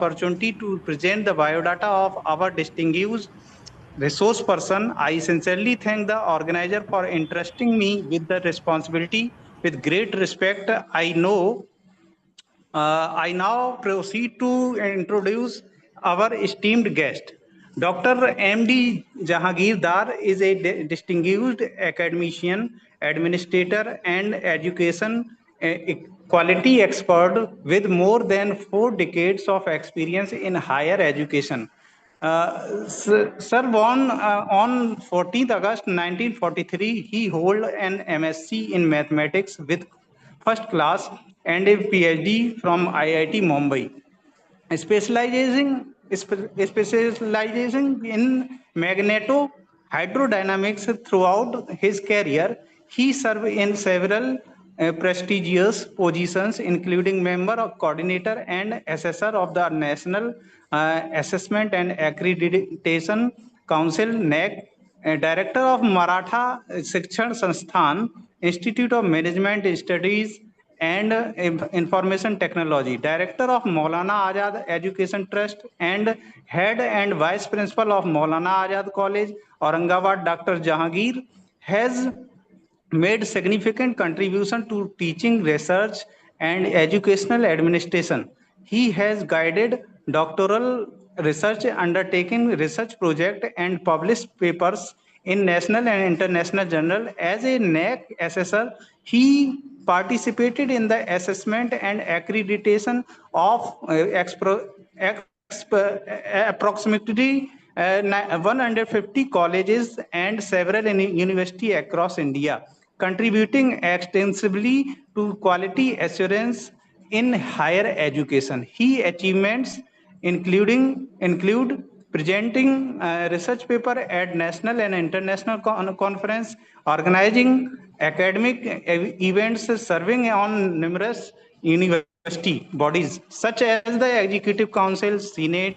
opportunity to present the biodata of our distinguished resource person. I sincerely thank the organizer for entrusting me with the responsibility. With great respect, I now proceed to introduce our esteemed guest. Dr. M.D. Jahagirdar is a distinguished academician, administrator, and education quality expert with more than 4 decades of experience in higher education. Sir, born on 14th August 1943, he hold an MSc in mathematics with first class and a PhD from IIT Mumbai, specializing in magneto hydrodynamics. Throughout his career, he served in several prestigious positions, including member of coordinator and assessor of the National Assessment and Accreditation Council (NAC), director of Maratha Shikshan Sansthan, Institute of Management Studies and Information Technology, director of Maulana Azad Education Trust, and head and vice principal of Maulana Azad College, Aurangabad. Dr. Jahangir has made significant contribution to teaching, research, and educational administration. He has guided doctoral research, undertaken research projects, and published papers in national and international journals. As a NAC assessor, he participated in the assessment and accreditation of approximately 150 colleges and several universities across India, contributing extensively to quality assurance in higher education. His achievements include presenting research paper at national and international conference, organizing academic events, serving on numerous university bodies such as the Executive Council, Senate,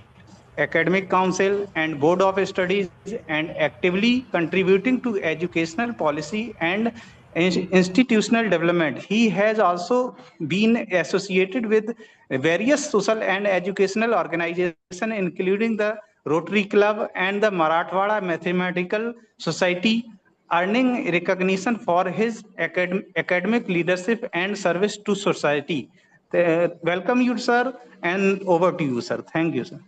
Academic Council, and Board of Studies, and actively contributing to educational policy and institutional development. He has also been associated with various social and educational organizations, including the Rotary Club and the Marathwada Mathematical Society, earning recognition for his academic leadership and service to society. Welcome you, sir, and over to you, sir. Thank you, sir.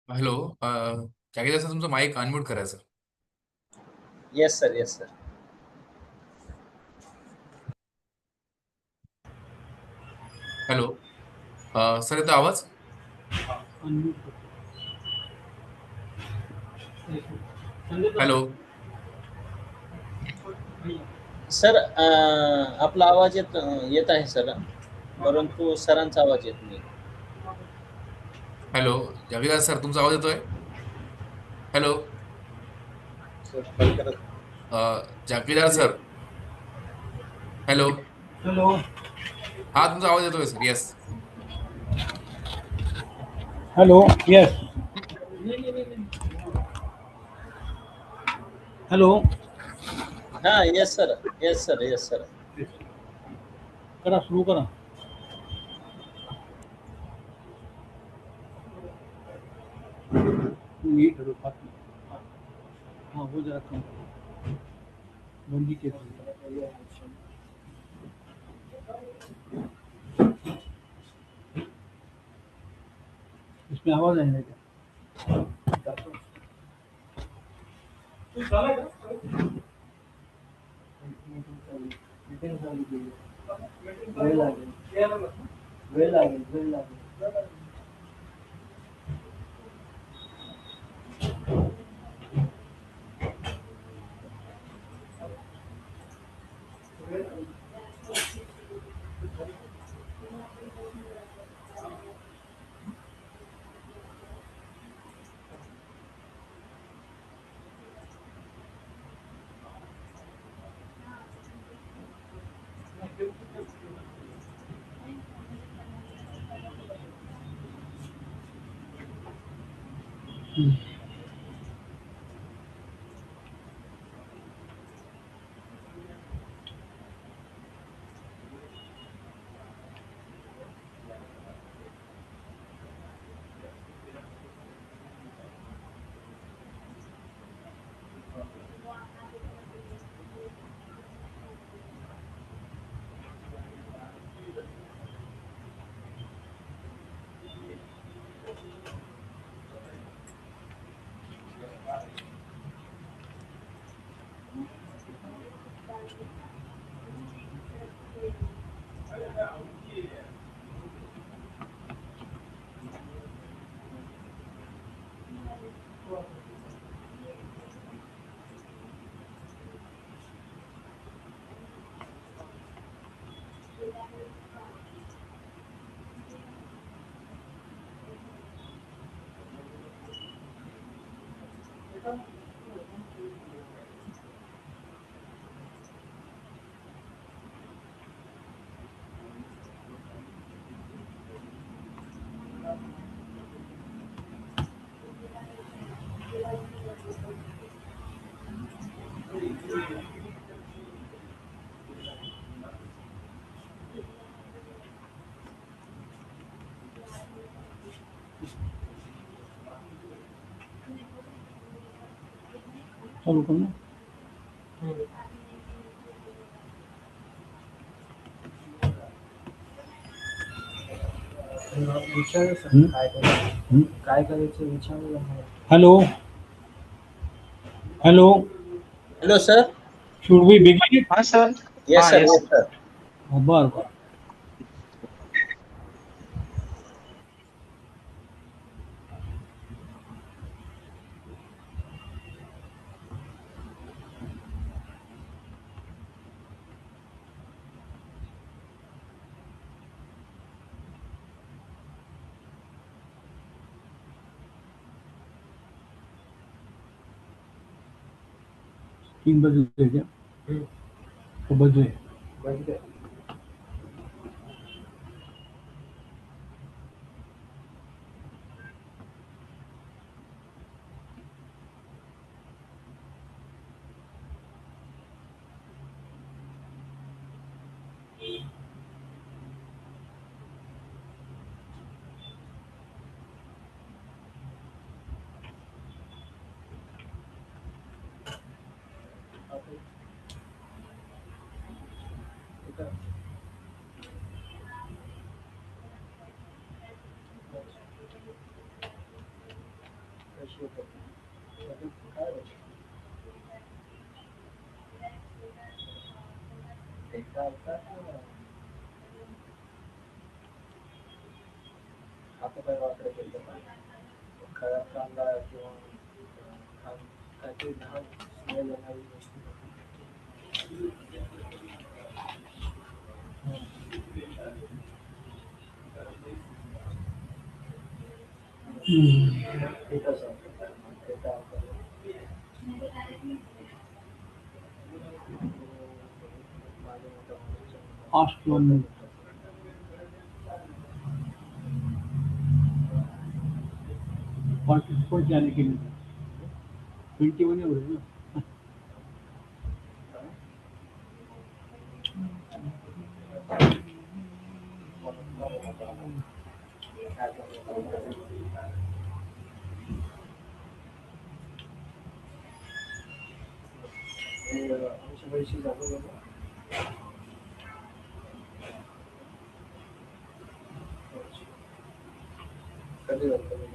Hello, Jagirdar sir, तुमचं mic unmute करायचं. Yes sir, yes sir. Hello sir, येतो आवाज? Hello sir, आपला आवाज येत आहे sir, परंतु सरांचा आवाज येत नाही. हॅलो जागीदार सर, तुमचा आवाज येतोय? Hello Jagirdar sir, hello. Hello, हा, तुमचा आवाज येतोय sir. Yes. Hello, yes. Hello. हा, yes sir, yes sir, yes sir. करा, सुरू करा. हाँ वो जरा कम बंदी के इसमें आवाज आने लगा चालू करना काय करायचं विचारलं hello hello hello sir. Should we begin हाँ सर. येस हाँ सर, yes. Yes sir. बर बर तीन बजे क्या तो बजे बस गए आता काय वाकडे केलं खरा कांदा किंवा काहीतरी घाण स्मेल येणारी वस्तू फास्ट वन पार्टिसिपेंट जाने के लिए 21 हो रहे ना आमच्या पैसे झाले बघा. कधी झालं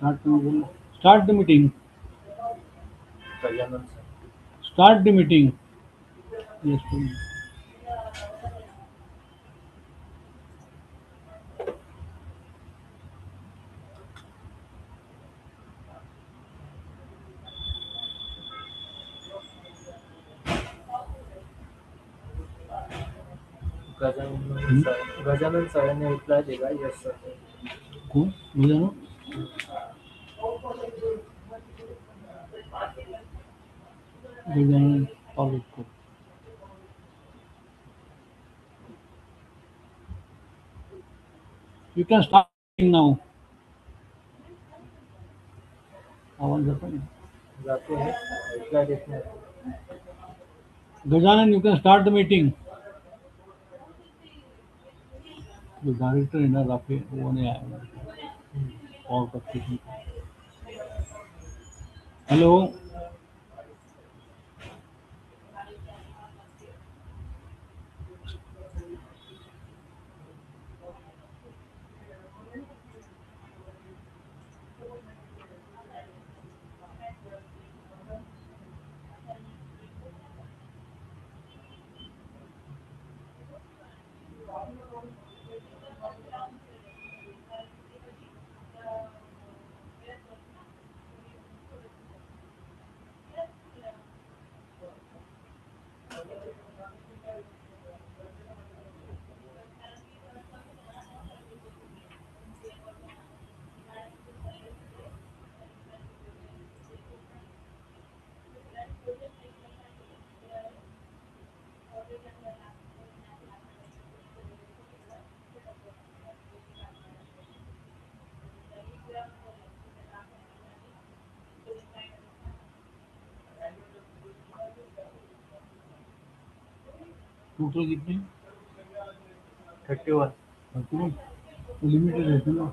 Start the meeting. Gajanan sir. Start the meeting. Yes, please. Gajanan सरांनी रिप्लाय दिला येस सर. कोण बोला ना public. You can start now. आवाज जातो ना. जातो आहे रिप्लाय देत नाही. Gajanan, you can start the meeting. The director है ना राफे वो नहीं आया और करते हैं. हेलो टोटल कितने? 31। लिमिटेड रहते ना।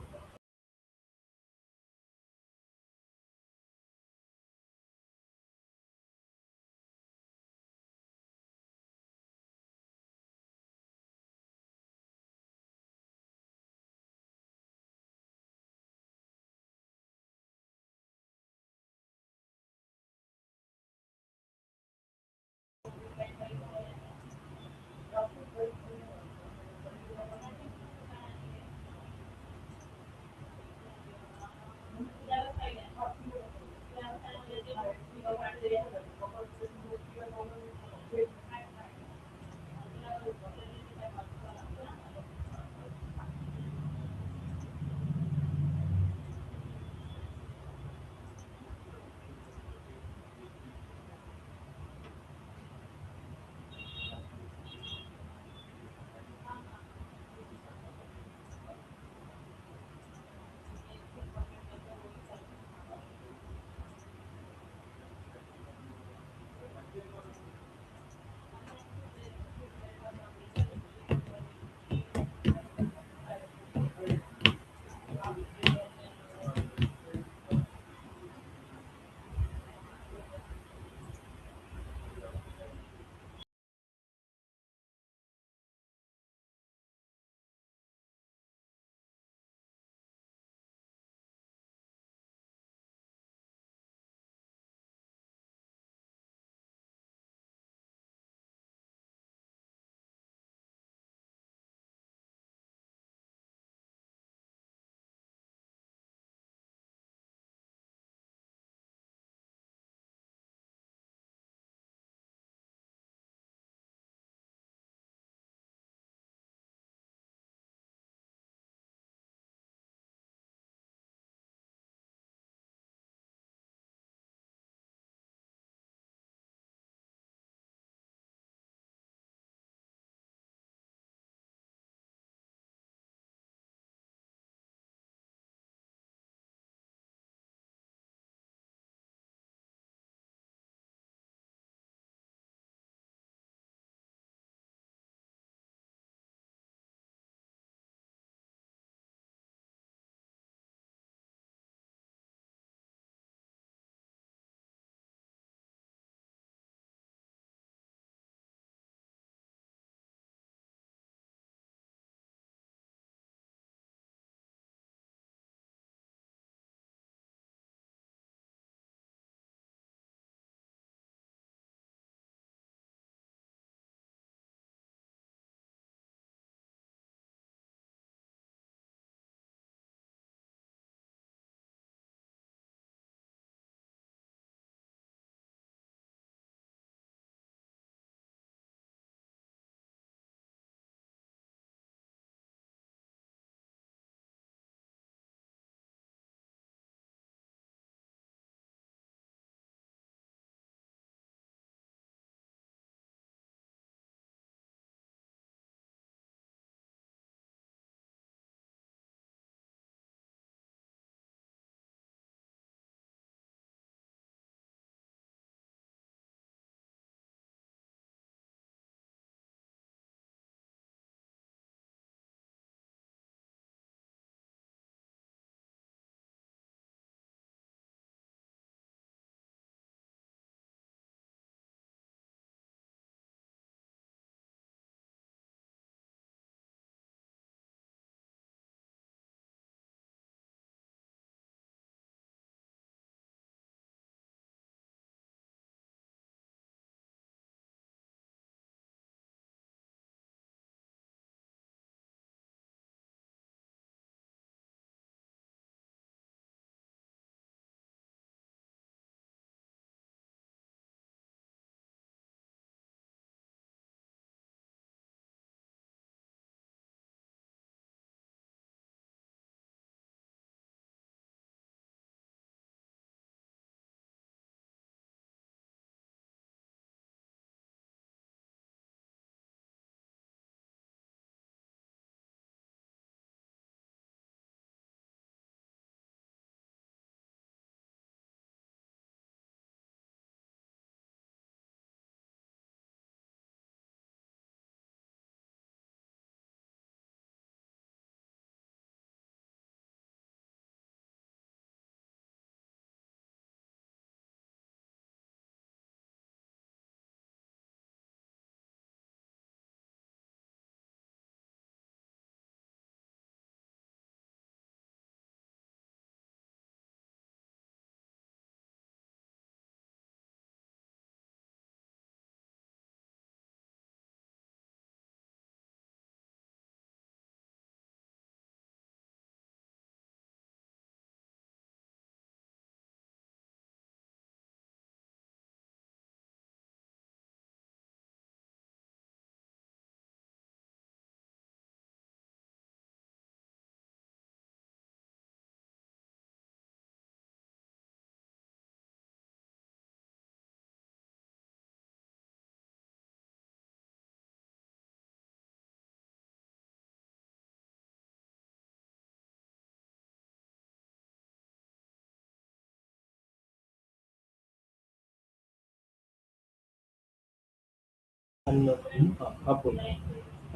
आप बोलो.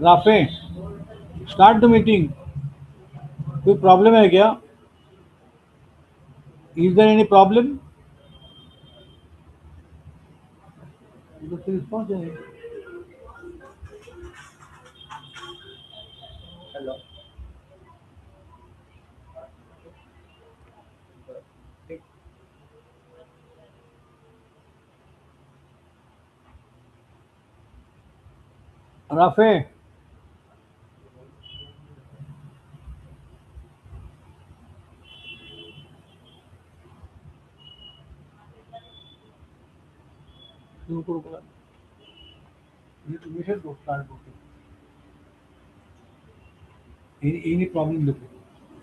राफे, स्टार्ट द मीटिंग. कोई प्रॉब्लम है क्या? Is there any problem? Response है. हेलो. ठीक. राफे, रुको रुको. निषेध को स्टार्ट करते. एनी प्रॉब्लम देखो.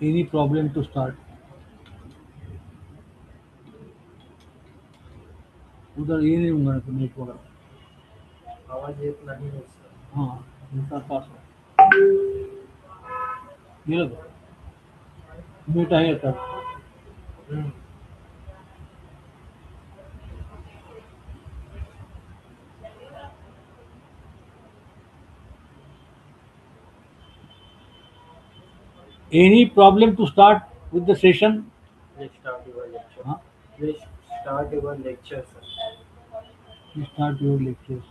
Any problem to start. उधर ये नहीं होगा तो नेट वगैरह. आवाज येत नाही आहे सर. हाँ, इनका पास है. ये लो. मीट आहे आता. Any problem to start with the session? Let's start your lecture. Huh? Let's start your lecture, sir. You start your lectures.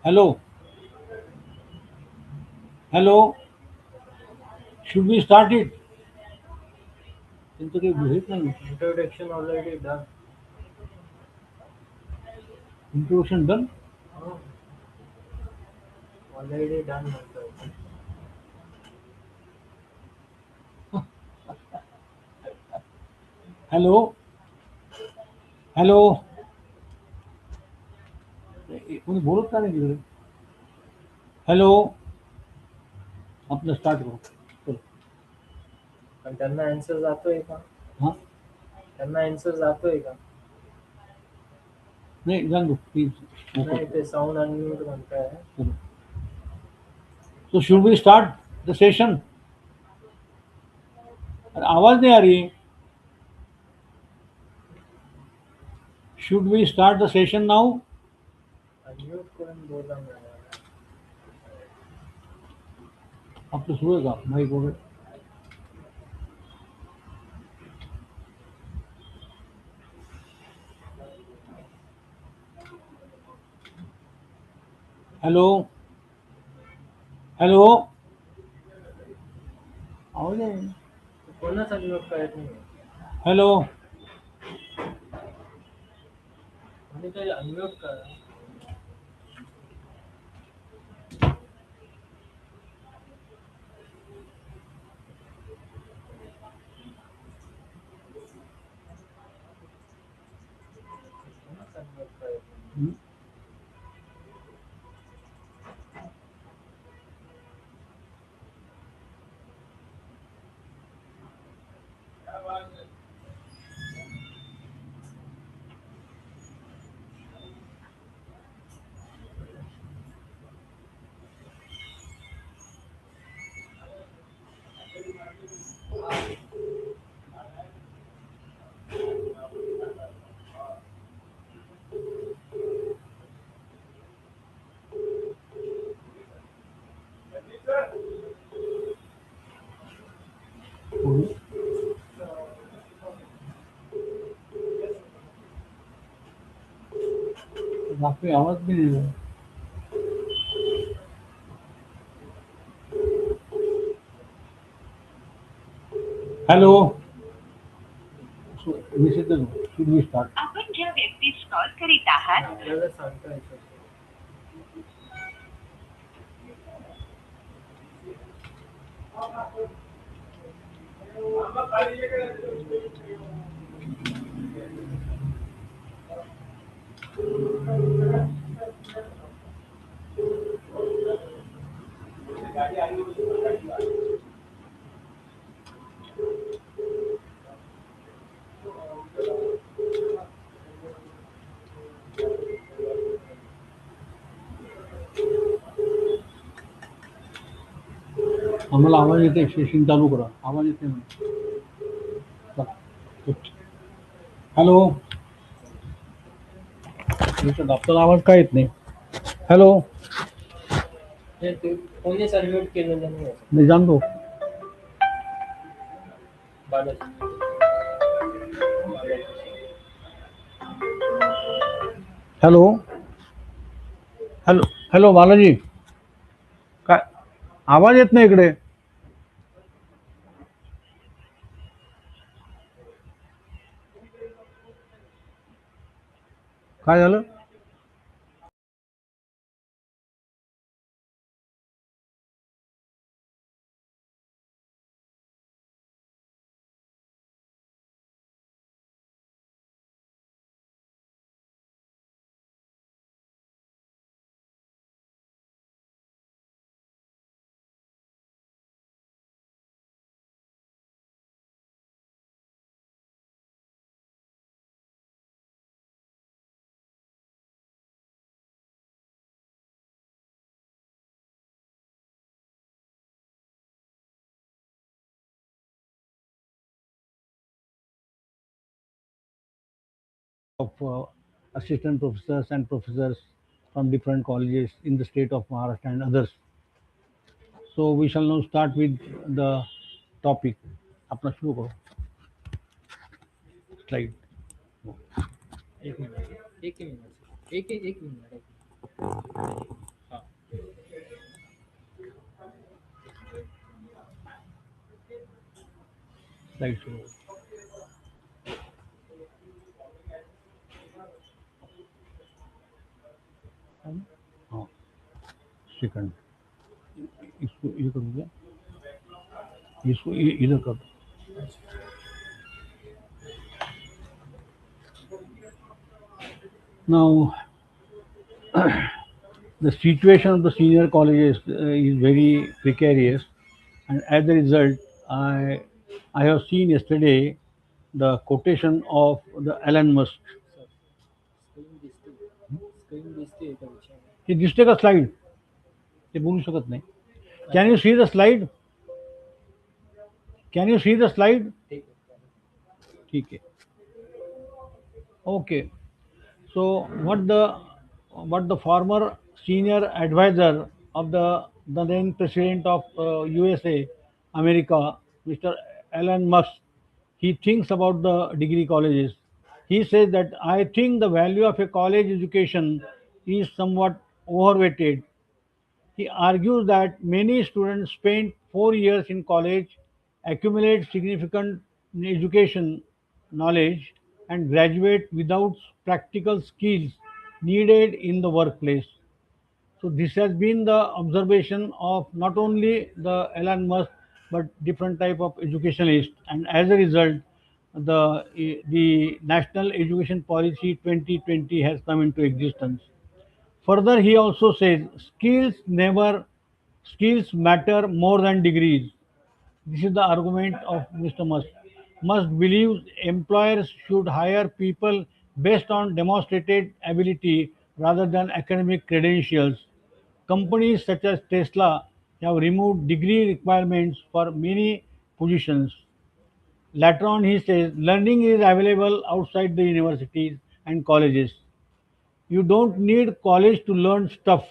Hello. Hello. Should we start it? त्यांचं काही भेट नाही. Introduction already done. Introduction done. Oh. Already done, sir. Hello. Hello. कोणी बोलत का नाही तिकडे? Hello. आपलं स्टार्ट करू. चलो. पण त्यांना आन्सर जातोय का? हाँ. त्यांना आन्सर जातोय का? नहीं जान दो प्लीज. नाही ते साऊंड अनम्यूट म्हणताय. चलो. So should we start the session? अरे आवाज नहीं आ रही. Should we start the session now? Unmute करून बोला मला. आपलं सुरू आहे का माईक वगैरे? हॅलो. हॅलो. आवाज आहे. कोणाच अनम्यूट करत नाही. हॅलो. आणि ते अनम्यूट करा. कोणाच अनम्यूट करत नाही. बाकी आवाज भी नहीं है. हॅलो. निषेध शुड वी स्टार्ट. आपण ज्या व्यक्तीस कॉल करीत आहात आपल्याला सांगता येतं. आम्हाला आवाज येते. सेशन चालू करा. आवाज येते म्हणा. हॅलो. आपल्याला आवाज काय येत नाही. हॅलो, ते कोणीच अनम्यूट केलेलं नाही आहे. मी जाणतो. Balaji. Hello hello hello Balaji, काय आवाज येत नाही इकडे. काय झालं? Of assistant professors and professors from different colleges in the state of Maharashtra and others. So we shall now start with the topic. अपना शुरू करो. Slide. एक मिनिट एक मिनिट एक एक एक मिनिट हां Slide शुरू. हाँ, सेकंड. इसको ये कर दिया. इसको इधर कर दो. Now, the situation of the senior colleges is very precarious, and as a result, I have seen yesterday the quotation of the Elon Musk. Screen दिसते एका विषयावर. हे दिसते का स्लाइड? ते बोलू शकत नाही. Can you see the slide? Can you see the slide? ठीक आहे. ठीक है. Okay. So what the former senior advisor of the then president of USA, America, Mr. Elon Musk, he thinks about the degree colleges. He says that I think the value of a college education is somewhat overrated. He argues that many students spend 4 years in college, accumulate significant education knowledge, and graduate without practical skills needed in the workplace. So this has been the observation of not only the Elon Musk but different type of educationalists, and as a result, the National Education Policy 2020 has come into existence. Further, he also says skills matter more than degrees. This is the argument of Mr. Musk. Musk believes employers should hire people based on demonstrated ability rather than academic credentials. Companies such as Tesla have removed degree requirements for many positions. Later on, he says learning is available outside the universities and colleges. You don't need college to learn stuff.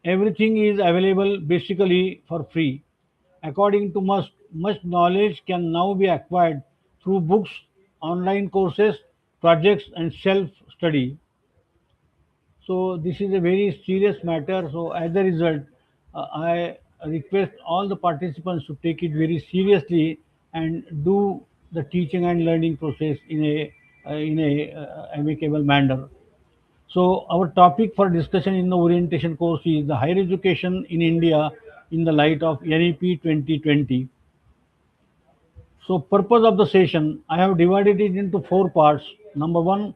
Everything is available basically for free. According to Musk, much knowledge can now be acquired through books, online courses, projects, and self study. So, this is a very serious matter. So, as a result, I request all the participants to take it very seriously and do the teaching and learning process in a amicable manner. So our topic for discussion in the orientation course is the higher education in India in the light of NEP 2020. So purpose of the session, I have divided it into four parts. Number one,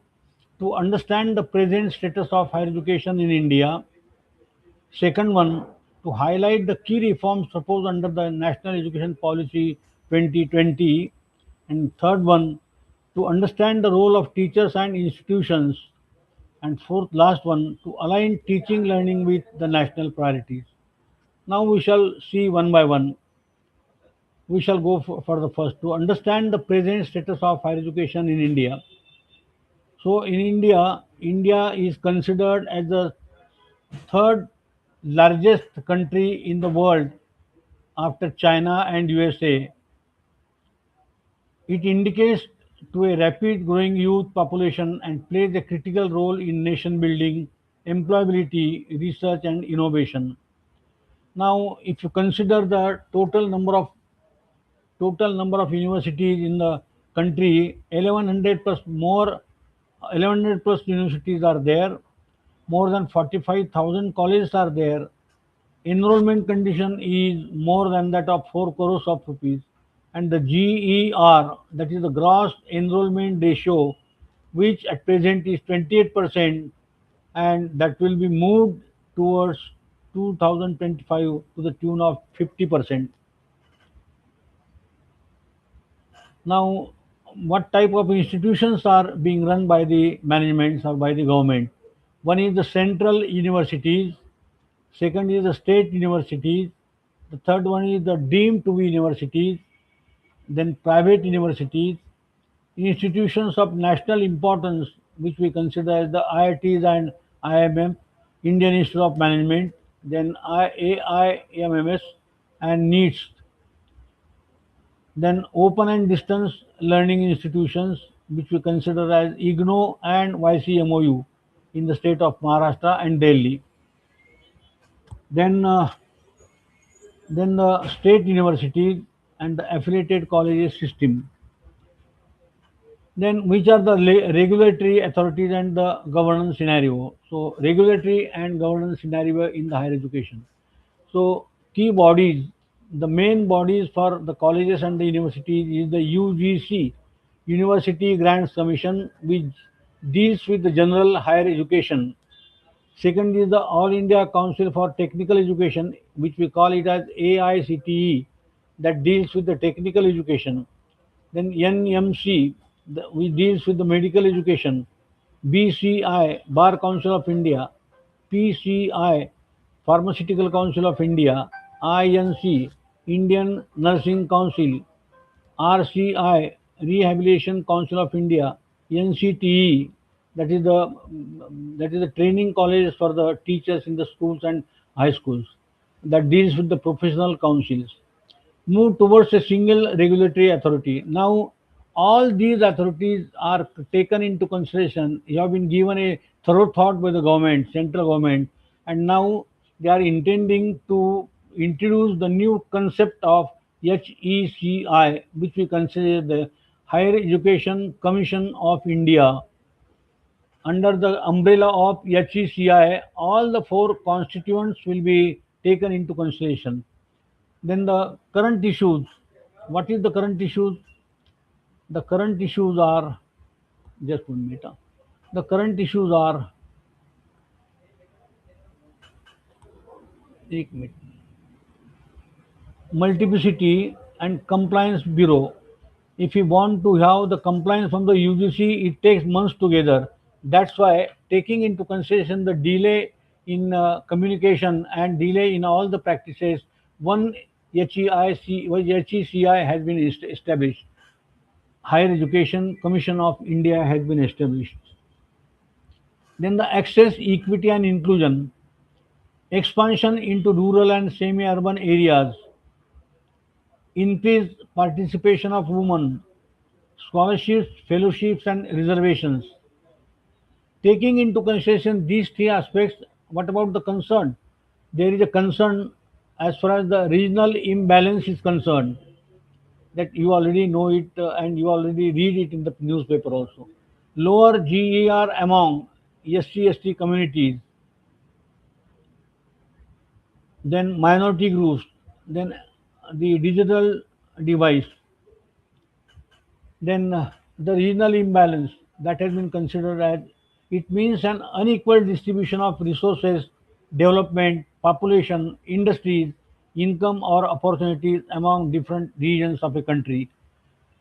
to understand the present status of higher education in India. Second one, to highlight the key reforms proposed under the National Education Policy 2020. And third one, to understand the role of teachers and institutions. And fourth, last one, to align teaching learning with the national priorities. Now we shall see one by one. We shall go for the first to understand the present status of higher education in India. So in India, India is considered as the third largest country in the world after China and USA. It indicates to a rapid growing youth population and plays a critical role in nation building, employability, research and innovation. Now, if you consider the total number of universities in the country, 1100 plus more, 1100 plus universities are there. More than 45,000 colleges are there. Enrollment condition is more than that of 4 crores of rupees, and the GER, that is the gross enrollment ratio, which at present is 28%, and that will be moved towards 2025 to the tune of 50%. Now, what type of institutions are being run by the managements or by the government? One is the central universities, second is the state universities, the third one is the deemed to be universities, then private universities, institutions of national importance, which we consider as the IITs and IMM, Indian Institute of Management, then AIMMS and NEETs, then open and distance learning institutions, which we consider as IGNO and YCMOU in the state of Maharashtra and Delhi. Then, then the state universities and the affiliated colleges system. Then, which are the regulatory authorities and the governance scenario? So, regulatory and governance scenario in the higher education. So, key bodies, the main bodies for the colleges and the universities is the UGC, University Grants Commission, which deals with the general higher education. Second is the All India Council for Technical Education, which we call it as AICTE, that deals with the technical education. Then NMC, which deals with the medical education. BCI, Bar Council of India. PCI, Pharmaceutical Council of India. INC, Indian Nursing Council. RCI, Rehabilitation Council of India. NCTE, that is the training colleges for the teachers in the schools and high schools, that deals with the professional councils. Move towards a single regulatory authority. Now, all these authorities are taken into consideration. You have been given a thorough thought by the government, central government, and now they are intending to introduce the new concept of HECI, which we consider the Higher Education Commission of India. Under the umbrella of HECI, all the four constituents will be taken into consideration. Then the current issues. What is the current issues? The current issues are, just 1 minute. The current issues are, 1 minute, multiplicity and compliance bureau. If you want to have the compliance from the UGC, it takes months together. That's why taking into consideration the delay in communication and delay in all the practices, one HECI has been established. Higher Education Commission of India has been established. Then the access, equity and inclusion, expansion into rural and semi-urban areas, increased participation of women, scholarships, fellowships and reservations. Taking into consideration these three aspects, what about the concern? There is a concern as far as the regional imbalance is concerned, that you already know it and you already read it in the newspaper also. Lower GER among SC/ST communities, then minority groups, then the digital device, then the regional imbalance that has been considered as, it means an unequal distribution of resources, development, population, industries, income or opportunities among different regions of a country.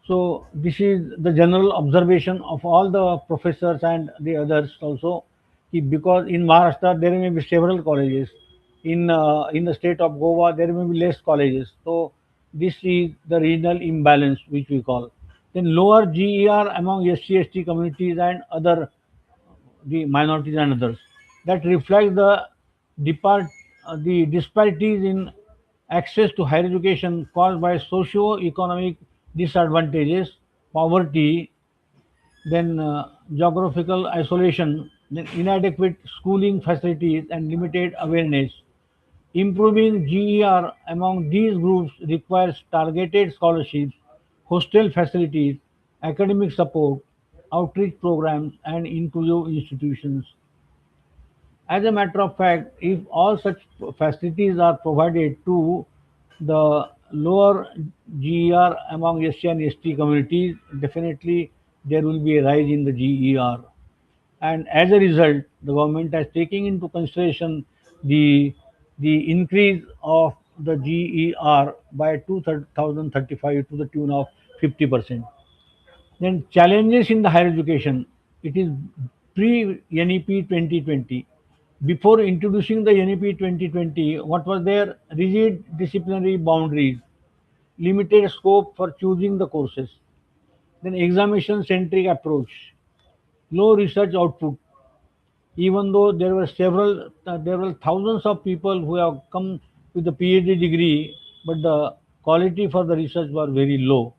So this is the general observation of all the professors and the others also, because in Maharashtra there may be several colleges, in the state of Goa there may be less colleges. So this is the regional imbalance which we call. Then lower GER among SC/ST communities and other, the minorities and others, that reflects the the disparities in access to higher education caused by socio-economic disadvantages, poverty, then geographical isolation, then inadequate schooling facilities and limited awareness. Improving GER among these groups requires targeted scholarships, hostel facilities, academic support, outreach programs, and inclusive institutions. As a matter of fact, if all such facilities are provided to the lower GER among SC and ST communities, definitely there will be a rise in the GER. And as a result, the government has taken into consideration the increase of the GER by 2035 to the tune of 50%. Then challenges in the higher education. It is pre-NEP 2020. Before introducing the NEP 2020, what was there? Rigid disciplinary boundaries, limited scope for choosing the courses, then examination-centric approach, low research output, even though there were thousands of people who have come with the PhD degree, but the quality for the research was very low,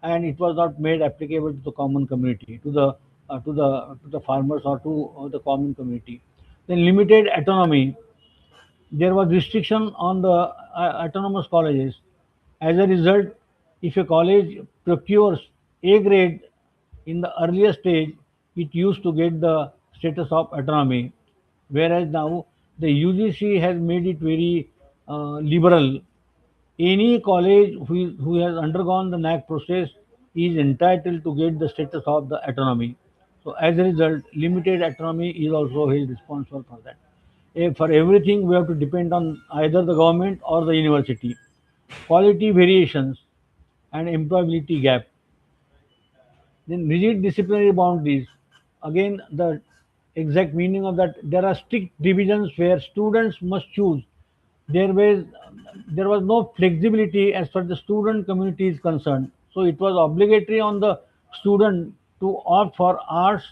and it was not made applicable to the common community, to the farmers or to the common community. Then limited autonomy. There was restriction on the autonomous colleges. As a result, if a college procures A grade in the earlier stage, it used to get the status of autonomy, whereas now the UGC has made it very liberal. Any college who has undergone the NAC process is entitled to get the status of the autonomy. So as a result, limited autonomy is also held responsible for that. For everything, we have to depend on either the government or the university. Quality variations and employability gap. Then rigid disciplinary boundaries. Again, the exact meaning of that, there are strict divisions where students must choose. There was there was no flexibility as far as the student community is concerned. So it was obligatory on the student to opt for arts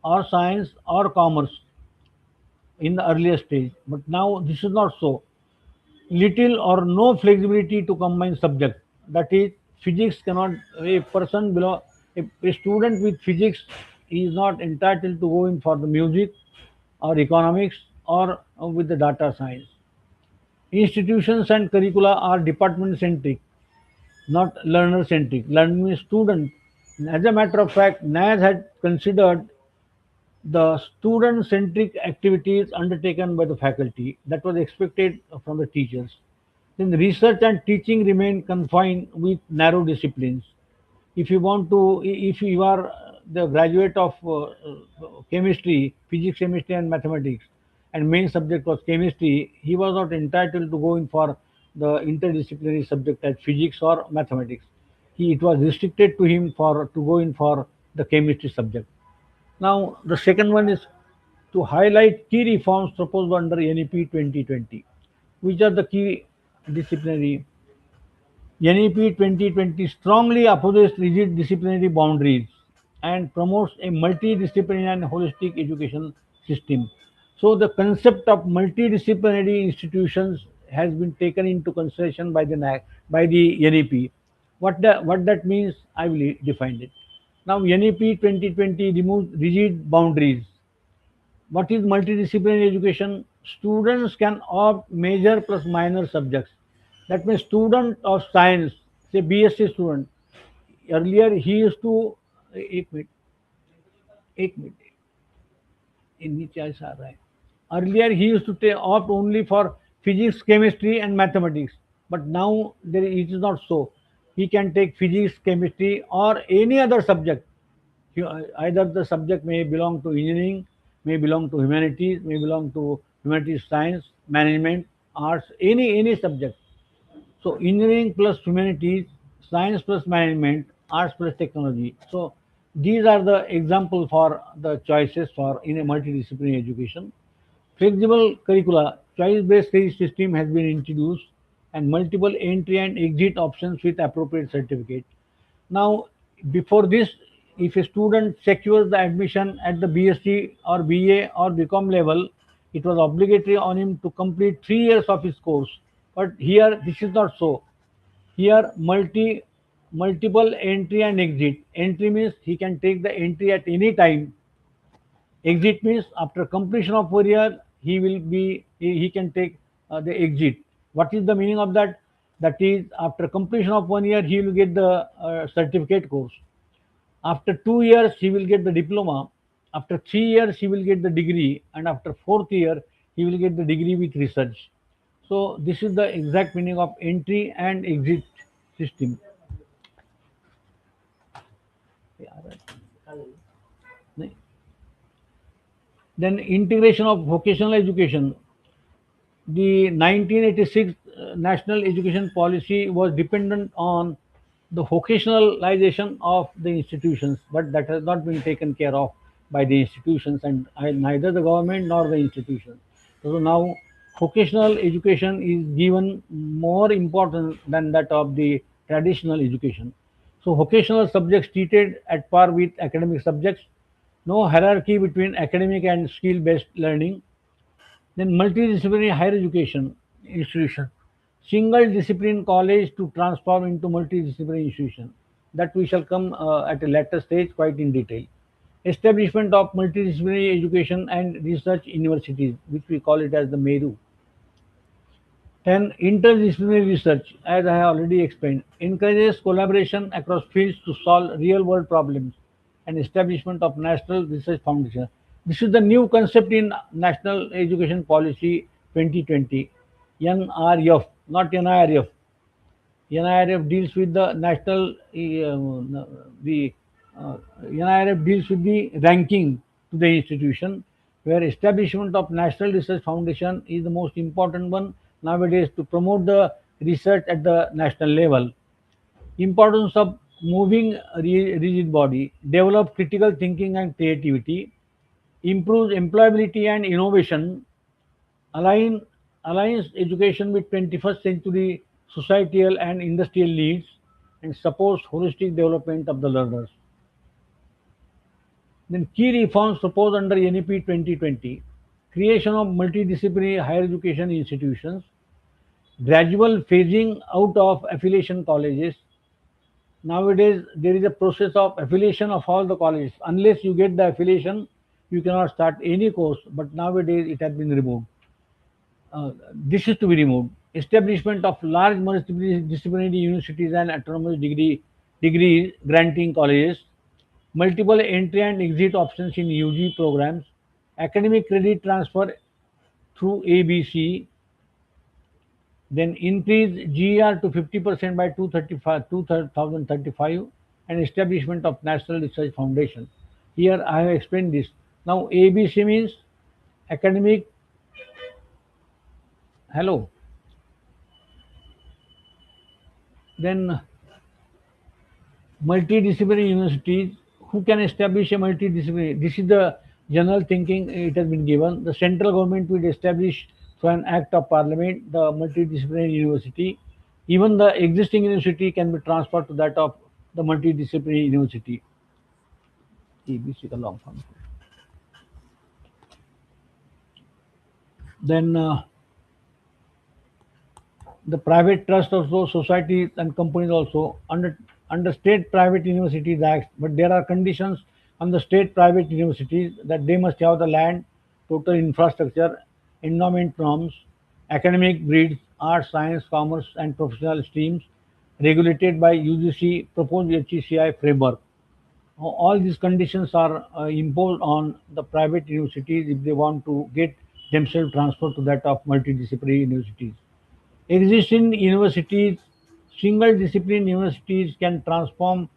or science or commerce in the earlier stage. But now this is not so. Little or no flexibility to combine subjects. That is, physics cannot, a person below, a student with physics is not entitled to go in for the music or economics or with the data science. Institutions and curricula are department centric, not learner centric. Learning means student. As a matter of fact, NAS had considered the student centric activities undertaken by the faculty that was expected from the teachers. Then research and teaching remain confined with narrow disciplines. If you are the graduate of chemistry, physics, chemistry, and mathematics, and main subject was chemistry, he was not entitled to go in for the interdisciplinary subject as physics or mathematics. It was restricted to him for to go in for the chemistry subject. Now, the second one is to highlight key reforms proposed under NEP 2020. Which are the key disciplinary? NEP 2020 strongly opposes rigid disciplinary boundaries and promotes a multidisciplinary and holistic education system. So, the concept of multidisciplinary institutions has been taken into consideration by the by the NEP. What that means, I will define it. Now, NEP 2020 removes rigid boundaries. What is multidisciplinary education? Students can opt major plus minor subjects. That means student of science, say BSc student, earlier he used to एक minute एक minute ये नीचे ऐसा आ रहा है. Earlier he used to opt only for physics, chemistry and mathematics, but now it is not so. He can take physics, chemistry or any other subject. Either the subject may belong to engineering, may belong to humanities, may belong to humanities science, management, arts, any subject. So engineering plus humanities, science plus management, arts plus technology. So these are the example for the choices for in a multidisciplinary education. Flexible curricula, choice-based credit system has been introduced and multiple entry and exit options with appropriate certificate. Now, before this, if a student secures the admission at the BSc or BA or BCom level it was obligatory on him to complete 3 years of his course. But here, this is not so. Here, multiple entry and exit. Entry means he can take the entry at any time. Exit means after completion of 4 year, he can take the exit. What is the meaning of that? That is, after completion of 1 year, he will get the certificate course. After 2 years, he will get the diploma. After 3 years, he will get the degree, and after fourth year, he will get the degree with research. So this is the exact meaning of entry and exit system. Then integration of vocational education. The 1986 national education policy was dependent on the vocationalization of the institutions, but that has not been taken care of by the institutions, and neither the government nor the institutions. So now vocational education is given more importance than that of the traditional education. So vocational subjects treated at par with academic subjects, no hierarchy between academic and skill based learning. Then multidisciplinary higher education institution, single discipline college to transform into multidisciplinary institution. That we shall come at a later stage quite in detail. Establishment of multidisciplinary education and research universities, which we call it as the MERU. Then interdisciplinary research, as I have already explained, encourages collaboration across fields to solve real-world problems and establishment of National Research Foundation. This is the new concept in National Education Policy 2020, NRF, not NIRF. NIRF deals with the national, the NIRF deals with the ranking to the institution, where establishment of National Research Foundation is the most important one nowadays to promote the research at the national level. Importance of moving rigid body, develop critical thinking and creativity, improves employability and innovation, align aligns education with 21st century societal and industrial needs, and supports holistic development of the learners. Then key reforms proposed under NEP 2020: creation of multidisciplinary higher education institutions, gradual phasing out of affiliation colleges. Nowadays, there is a process of affiliation of all the colleges. Unless you get the affiliation, you cannot start any course. But nowadays, it has been removed. This is to be removed. Establishment of large multidisciplinary universities and autonomous degree granting colleges, multiple entry and exit options in UG programs, academic credit transfer through ABC, then increase GER to 50% by 2035, and establishment of National Research Foundation. Here I have explained this. Now ABC means academic, hello, then multidisciplinary universities. Who can establish a multidisciplinary? This is the general thinking. It has been given. The central government will establish through an act of parliament the multidisciplinary university. Even the existing university can be transferred to that of the multidisciplinary university. ABC का long form. Then the private trust also, societies and companies also under State Private Universities Act, but there are conditions on the state private universities that they must have the land, total infrastructure, endowment norms, academic breeds, arts, science, commerce, and professional streams regulated by UGC proposed HECI framework. All these conditions are imposed on the private universities if they want to get themselves transferred to that of multidisciplinary universities. Existing universities, single discipline universities can transform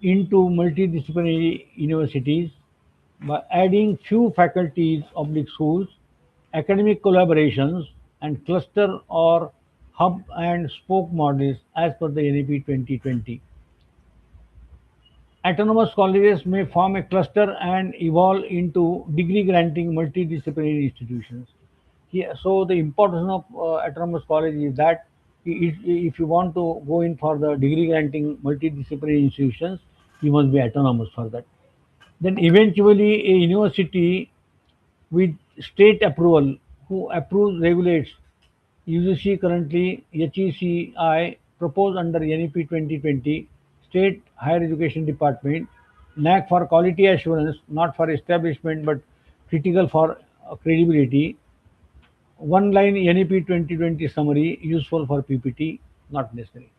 into multidisciplinary universities by adding few faculties oblique schools, academic collaborations, and cluster or hub and spoke models as per the NEP 2020. Autonomous colleges may form a cluster and evolve into degree granting multidisciplinary institutions. Yeah, so the importance of autonomous college is that if you want to go in for the degree granting multidisciplinary institutions, you must be autonomous for that. Then eventually a university with state approval, who approves, regulates. UGC currently HECI proposed under NEP 2020, State Higher Education Department, NAC for quality assurance, not for establishment but critical for credibility. One line NEP 2020 summary, useful for PPT, not necessary.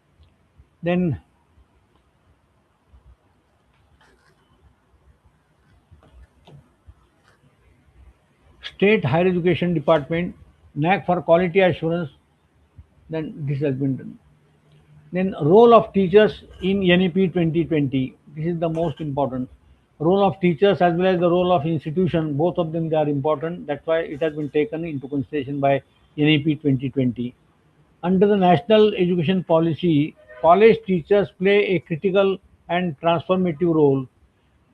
Then State Higher Education Department, NAC for quality assurance, then this has been done. Then role of teachers in NEP 2020. This is the most important. Role of teachers as well as the role of institution, both of them they are important. That's why it has been taken into consideration by NEP 2020. Under the National Education Policy, college teachers play a critical and transformative role.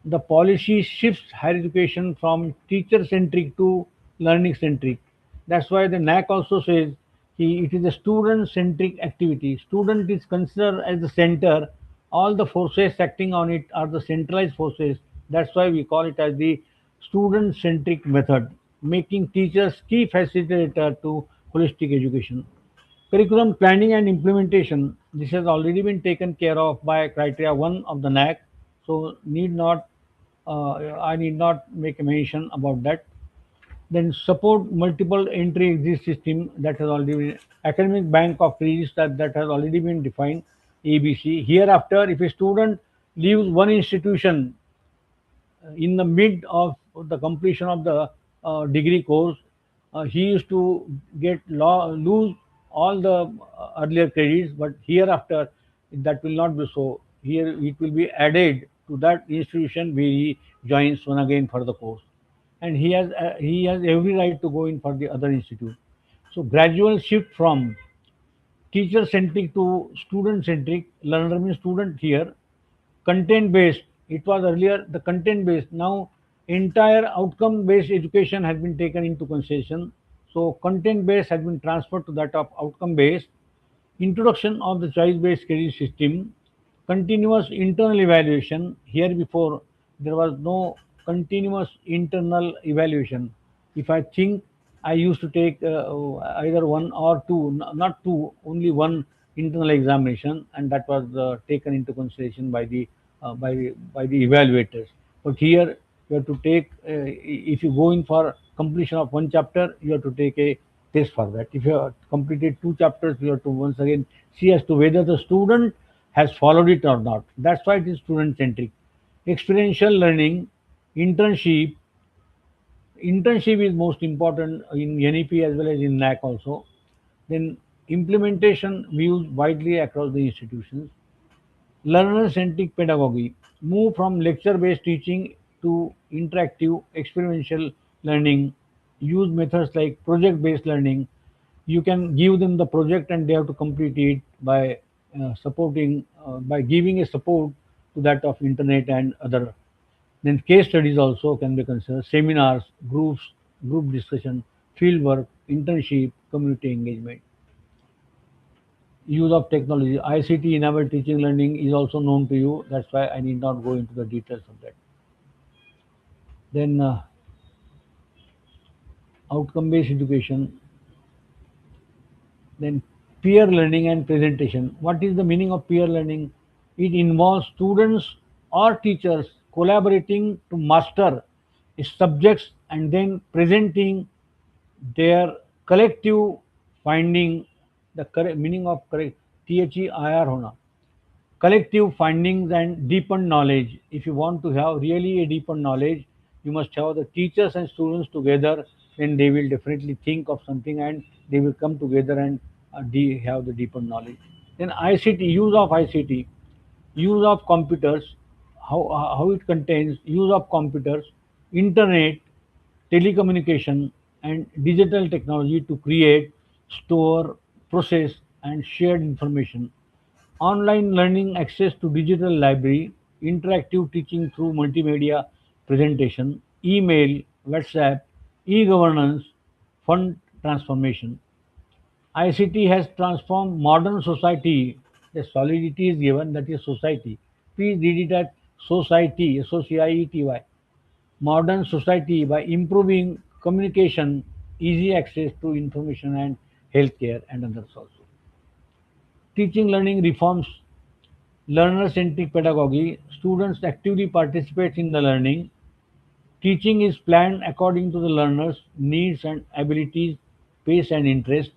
The policy shifts higher education from teacher centric to learning centric. That's why the NAC also says it is a student centric activity. Student is considered as the center. All the forces acting on it are the centralized forces. That's why we call it as the student centric method, making teachers key facilitator to holistic education. Curriculum planning and implementation. This has already been taken care of by criteria 1 of the NAC, so I need not make a mention about that. Then support multiple entry exit system, that has already been academic bank of credits, that has already been defined, ABC. Hereafter, if a student leaves one institution in the mid of the completion of the degree course, he used to lose all the earlier credits, but hereafter that will not be so. Here it will be added to that institution where he joins one again for the course, and he has every right to go in for the other institute. So gradual shift from teacher centric to student centric. Learner means student here. Content based, it was earlier the content based, now entire outcome based education has been taken into consideration. So content based has been transferred to that of outcome based. Introduction of the choice based credit system. Continuous internal evaluation. Here before there was no continuous internal evaluation. If I think I used to take either one or two, not two, only one internal examination, and that was taken into consideration by the evaluators. But here you have to take, if you go in for completion of one chapter, you have to take a test for that. If you have completed two chapters, you have to once again see as to whether the student has followed it or not. That's why it is student centric. Experiential learning, internship. Internship is most important in NEP as well as in NAC also. Then implementation views widely across the institutions. Learner-centric pedagogy, move from lecture-based teaching to interactive experiential learning. Use methods like project-based learning. You can give them the project and they have to complete it by by giving a support to that of internet and other. Then case studies also can be considered. Seminars, group discussion, field work, internship, community engagement. Use of technology. ICT enabled teaching learning is also known to you. That's why I need not go into the details of that. Then outcome based education. Then peer learning and presentation. What is the meaning of peer learning? It involves students or teachers collaborating to master subjects and then presenting their collective finding. The correct meaning of correct, THEIR hona, collective findings and deepened knowledge. If you want to have really a deepened knowledge, you must have the teachers and students together. Then they will definitely think of something and they will come together and have the deepened knowledge. Then ICT, use of ICT, use of computers, how it contains use of computers, internet, telecommunication, and digital technology to create, store, process, and shared information. Online learning, access to digital library, interactive teaching through multimedia presentation, email, WhatsApp, e-governance, fund transformation. ICT has transformed modern society. The solidity is given, that is society. Please read it as society, SOCIETY. Modern society by improving communication, easy access to information and healthcare and others also. Teaching learning reforms, learner-centric pedagogy, students actively participate in the learning. Teaching is planned according to the learner's needs and abilities, pace and interest.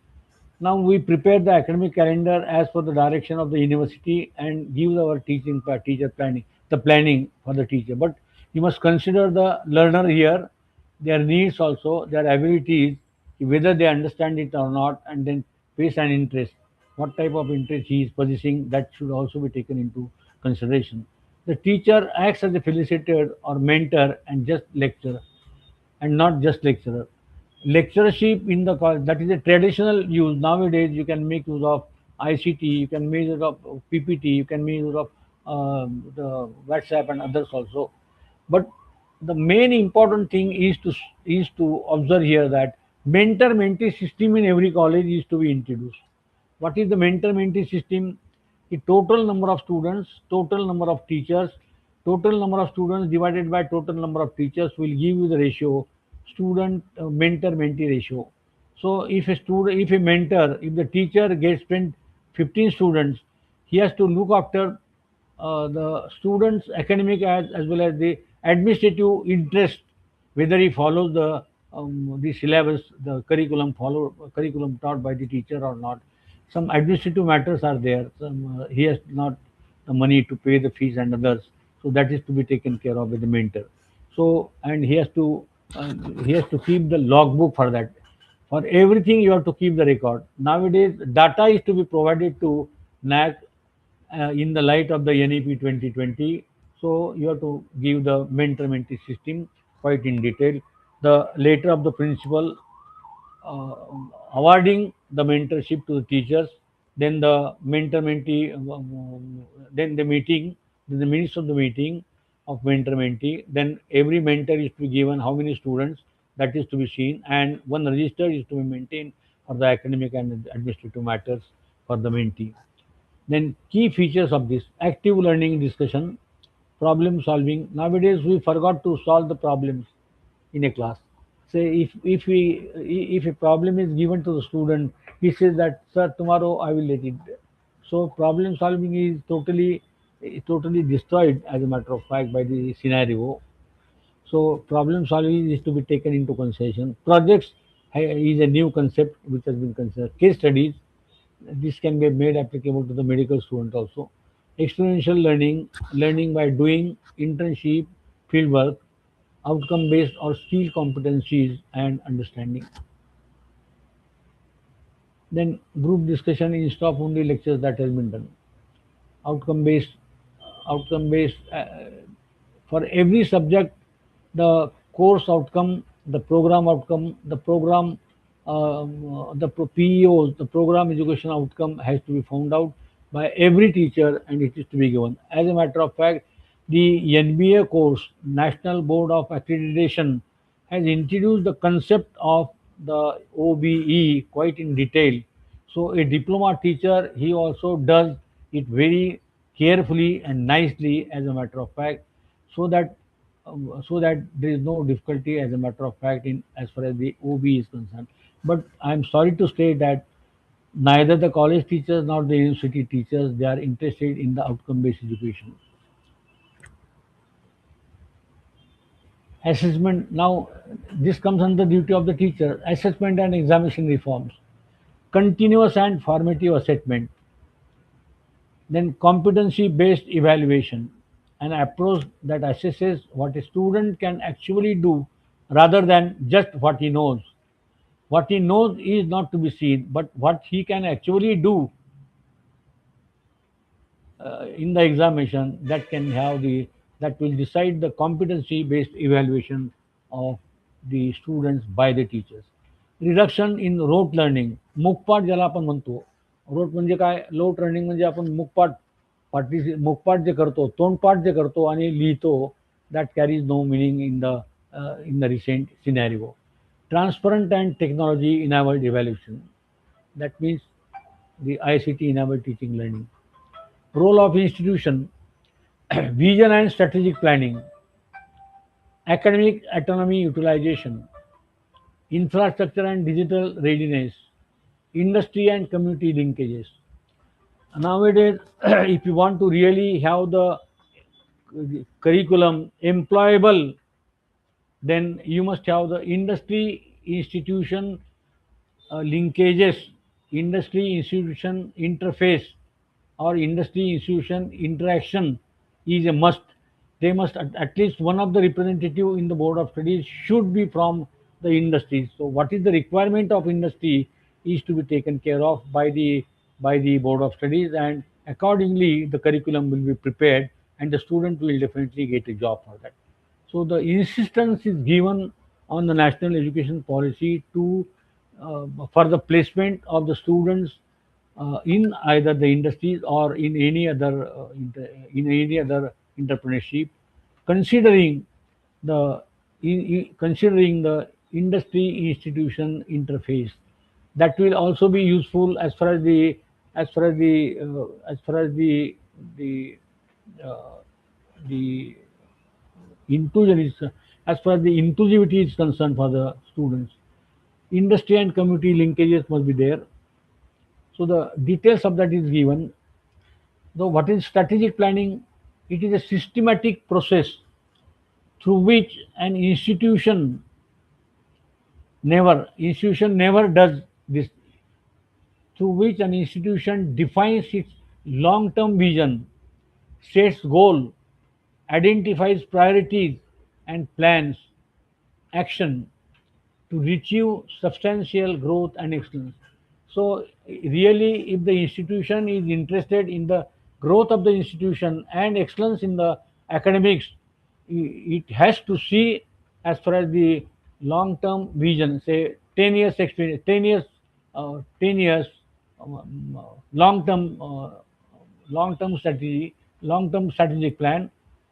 Now we prepare the academic calendar as per the direction of the university and give our teacher planning, the planning for the teacher. But you must consider the learner here, their needs also, their abilities, whether they understand it or not, and then pace and interest. What type of interest he is possessing, that should also be taken into consideration. The teacher acts as a facilitator or mentor and just lecturer and not just lecturer. Lectureship in the college, that is a traditional use. Nowadays, you can make use of ICT, you can make use of PPT, you can make use of the WhatsApp and others also. But the main important thing is to observe here that mentor-mentee system in every college is to be introduced. What is the mentor-mentee system? The total number of students, total number of teachers, total number of students divided by total number of teachers will give you the ratio student mentor-mentee ratio. So if a mentor, if the teacher gets 15 students, he has to look after the students' academic as well as the administrative interest, whether he follows the syllabus, the curriculum taught by the teacher or not. Some administrative matters are there. He has not the money to pay the fees and others, so that is to be taken care of by the mentor. So and uh, he has to keep the logbook for that. For everything, you have to keep the record. Nowadays, data is to be provided to NAC in the light of the NEP 2020. So you have to give the mentor-mentee system quite in detail. The letter of the principal uh, awarding the mentorship to the teachers, then the mentor-mentee, then the meeting, then the minutes of the meeting of mentor-mentee. Then every mentor is to be given how many students, that is to be seen, and one register is to be maintained for the academic and administrative matters for the mentee. Then key features of this active learning discussion, problem solving. Nowadays we forgot to solve the problems in a class. Say if a problem is given to the student, he says that sir tomorrow I will let it. So problem solving is totally destroyed as a matter of fact by the scenario. So problem solving is to be taken into consideration. Projects is a new concept which has been considered. Case studies, this can be made applicable to the medical student also. Experiential learning, learning by doing, internship, fieldwork, outcome based or skill competencies and understanding. Then group discussion instead of only lectures that has been done. Outcome based, outcome based for every subject, the course outcome, the program outcome, the PEOs, the program education outcome has to be found out by every teacher and it is to be given. As a matter of fact, the NBA course, National Board of Accreditation, has introduced the concept of the OBE quite in detail. So a diploma teacher, he also does it very carefully and nicely as a matter of fact, so that there is no difficulty as a matter of fact in as far as the OB is concerned. But I am sorry to state that neither the college teachers nor the university teachers, they are interested in the outcome based education. Assessment, now this comes under the duty of the teacher. Assessment and examination reforms, continuous and formative assessment, then competency based evaluation, an approach that assesses what a student can actually do rather than just what he knows. What he knows is not to be seen, but what he can actually do in the examination, that will decide the competency based evaluation of the students by the teachers. Reduction in rote learning, मुखपाठ ज्याला आपण म्हणतो. Road म्हणजे काय, लोट learning म्हणजे आपण मुखपाठ जे करतो, तोंडपाठ जे करतो आणि लिहितो, that carries no meaning in the recent scenario. Transparent and technology enabled evaluation, that means the ICT enabled teaching learning. Role of institution, vision and strategic planning, academic autonomy utilization, infrastructure and digital readiness, industry and community linkages. Nowadays, if you want to really have the curriculum employable, then you must have the industry institution linkages, industry institution interface, or industry institution interaction is a must. They must at least one of the representative in the board of studies should be from the industry. So what is the requirement of industry is to be taken care of by the board of studies, and accordingly the curriculum will be prepared, and the student will definitely get a job for that. So the insistence is given on the national education policy to for the placement of the students in either the industries or in any other in any other entrepreneurship, considering the considering the industry institution interface. That will also be useful as far as the uh, the inclusion is as far as the inclusivity is concerned for the students. Industry and community linkages must be there. So the details of that is given. Though what is strategic planning? It is a systematic process through which an institution never does this, through which an institution defines its long-term vision, sets goal, identifies priorities and plans action to achieve substantial growth and excellence. So, really, if the institution is interested in the growth of the institution and excellence in the academics, it has to see as far as the long-term vision, say 10 years experience, 10 years long-term long-term strategy, long-term strategic plan,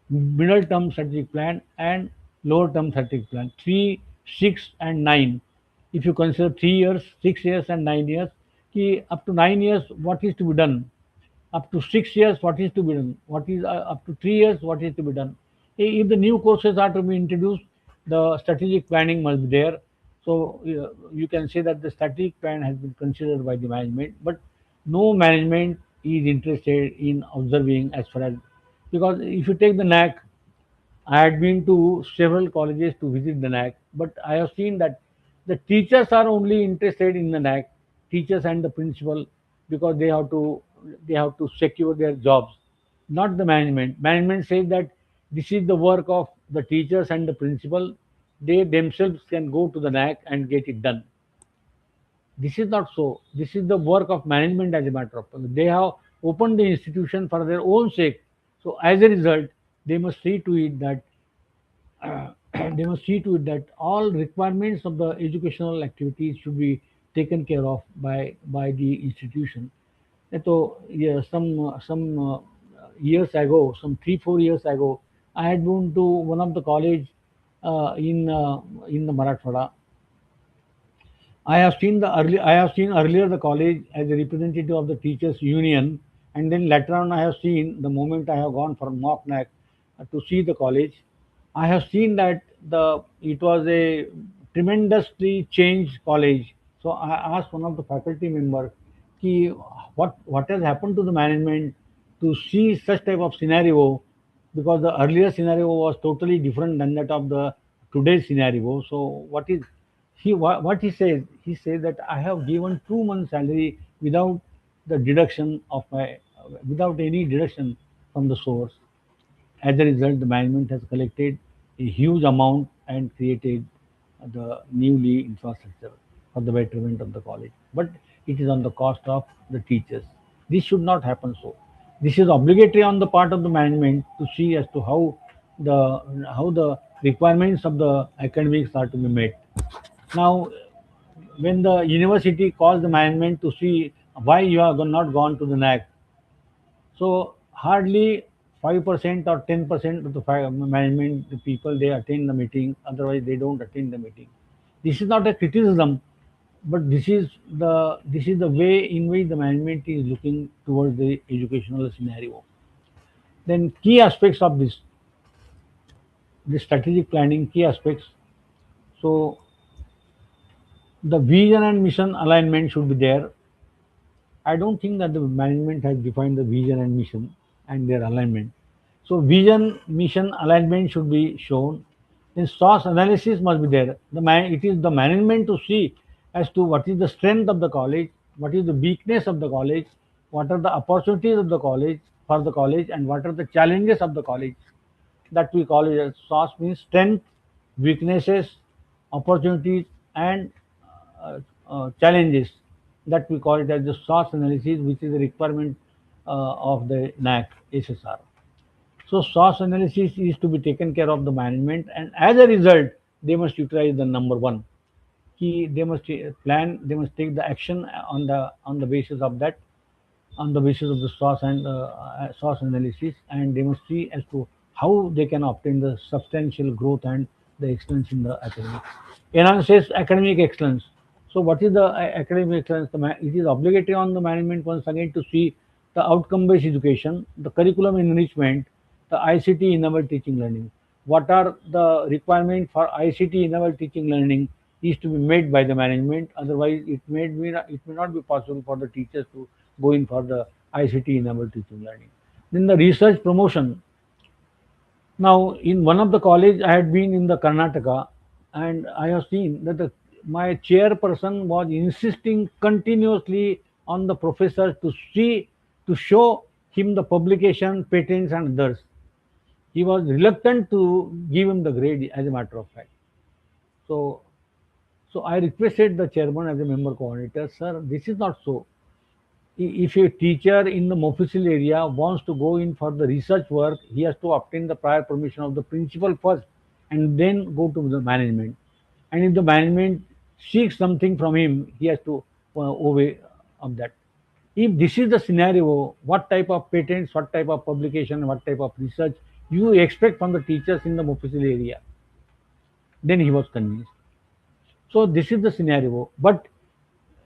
middle-term strategic plan, and lower-term strategic plan. 3, 6, and 9. If you consider 3 years, 6 years, and 9 years, up to 9 years, what is to be done? Up to 6 years, what is to be done? What is up to 3 years, what is to be done? If the new courses are to be introduced, the strategic planning must be there. So you can say that the strategic plan has been considered by the management, but no management is interested in observing as far as, because if you take the NAC, I had been to several colleges to visit the NAC, but I have seen that the teachers are only interested in the NAC, teachers and the principal, because they have to secure their jobs, not the management. Management says that this is the work of the teachers and the principal. They themselves can go to the NAC and get it done. This is not so. This is the work of management as a matter of fact. They have opened the institution for their own sake. So as a result, they must see to it that they must see to it that all requirements of the educational activities should be taken care of by the institution. So yeah, some years ago, some 3 4 years ago, I had been to one of the college in the Marathwada. I have seen earlier the college as a representative of the teachers union, and then later on I have seen the moment I have gone for mock NAC to see the college. I have seen that the it was a tremendously changed college. So I asked one of the faculty member, ki, what has happened to the management to see such type of scenario, because the earlier scenario was totally different than that of the today's scenario. So what he says, he says that I have given 2 months salary the deduction of my without any deduction from the source. As a result, the management has collected a huge amount and created the newly infrastructure for the betterment of the college. But it is on the cost of the teachers. This should not happen so. This is obligatory on the part of the management to see as to how the requirements of the academics are to be met. Now, when the university calls the management to see why you have not gone to the NAC, so hardly 5% or 10% of the management the people they attend the meeting. Otherwise, they don't attend the meeting. This is not a criticism, but this is the way in which the management is looking towards the educational scenario. Then key aspects of this strategic planning, key aspects. So The vision and mission alignment should be there. I don't think that the management has defined the vision and mission and their alignment. So vision, mission, alignment should be shown. Then source analysis must be there. It is the management to see as to what is the strength of the college, what is the weakness of the college, what are the opportunities of the college for the college, and what are the challenges of the college. That we call it as source means strength, weaknesses, opportunities, and challenges. That we call it as the source analysis, which is a requirement of the NAC SSR. So source analysis is to be taken care of the management, and as a result, they must utilize the number one. They must plan, they must take the action on the basis of that, on the basis of the source and source analysis, and they must see as to how they can obtain the substantial growth and the excellence in the academics. Enhances academic excellence. So what is the academic excellence? It is obligatory on the management once again to see the outcome-based education, the curriculum enrichment, the ICT enabled teaching learning. What are the requirements for ICT enabled teaching learning is to be made by the management. Otherwise, it may not be possible for the teachers to go in for the ICT enabled teaching learning. Then the research promotion. Now, in one of the college, I had been in the Karnataka, and I have seen that my chairperson was insisting continuously on the professor to show him the publication, patents, and others. He was reluctant to give him the grade, as a matter of fact. So, so I requested the chairman as a member coordinator, sir, this is not so. If a teacher in the Mofussil area wants to go in for the research work, he has to obtain the prior permission of the principal first and then go to the management. And if the management seeks something from him, he has to obey of that. If this is the scenario, what type of patents, what type of publication, what type of research you expect from the teachers in the Mofussil area? Then he was convinced. So this is the scenario. But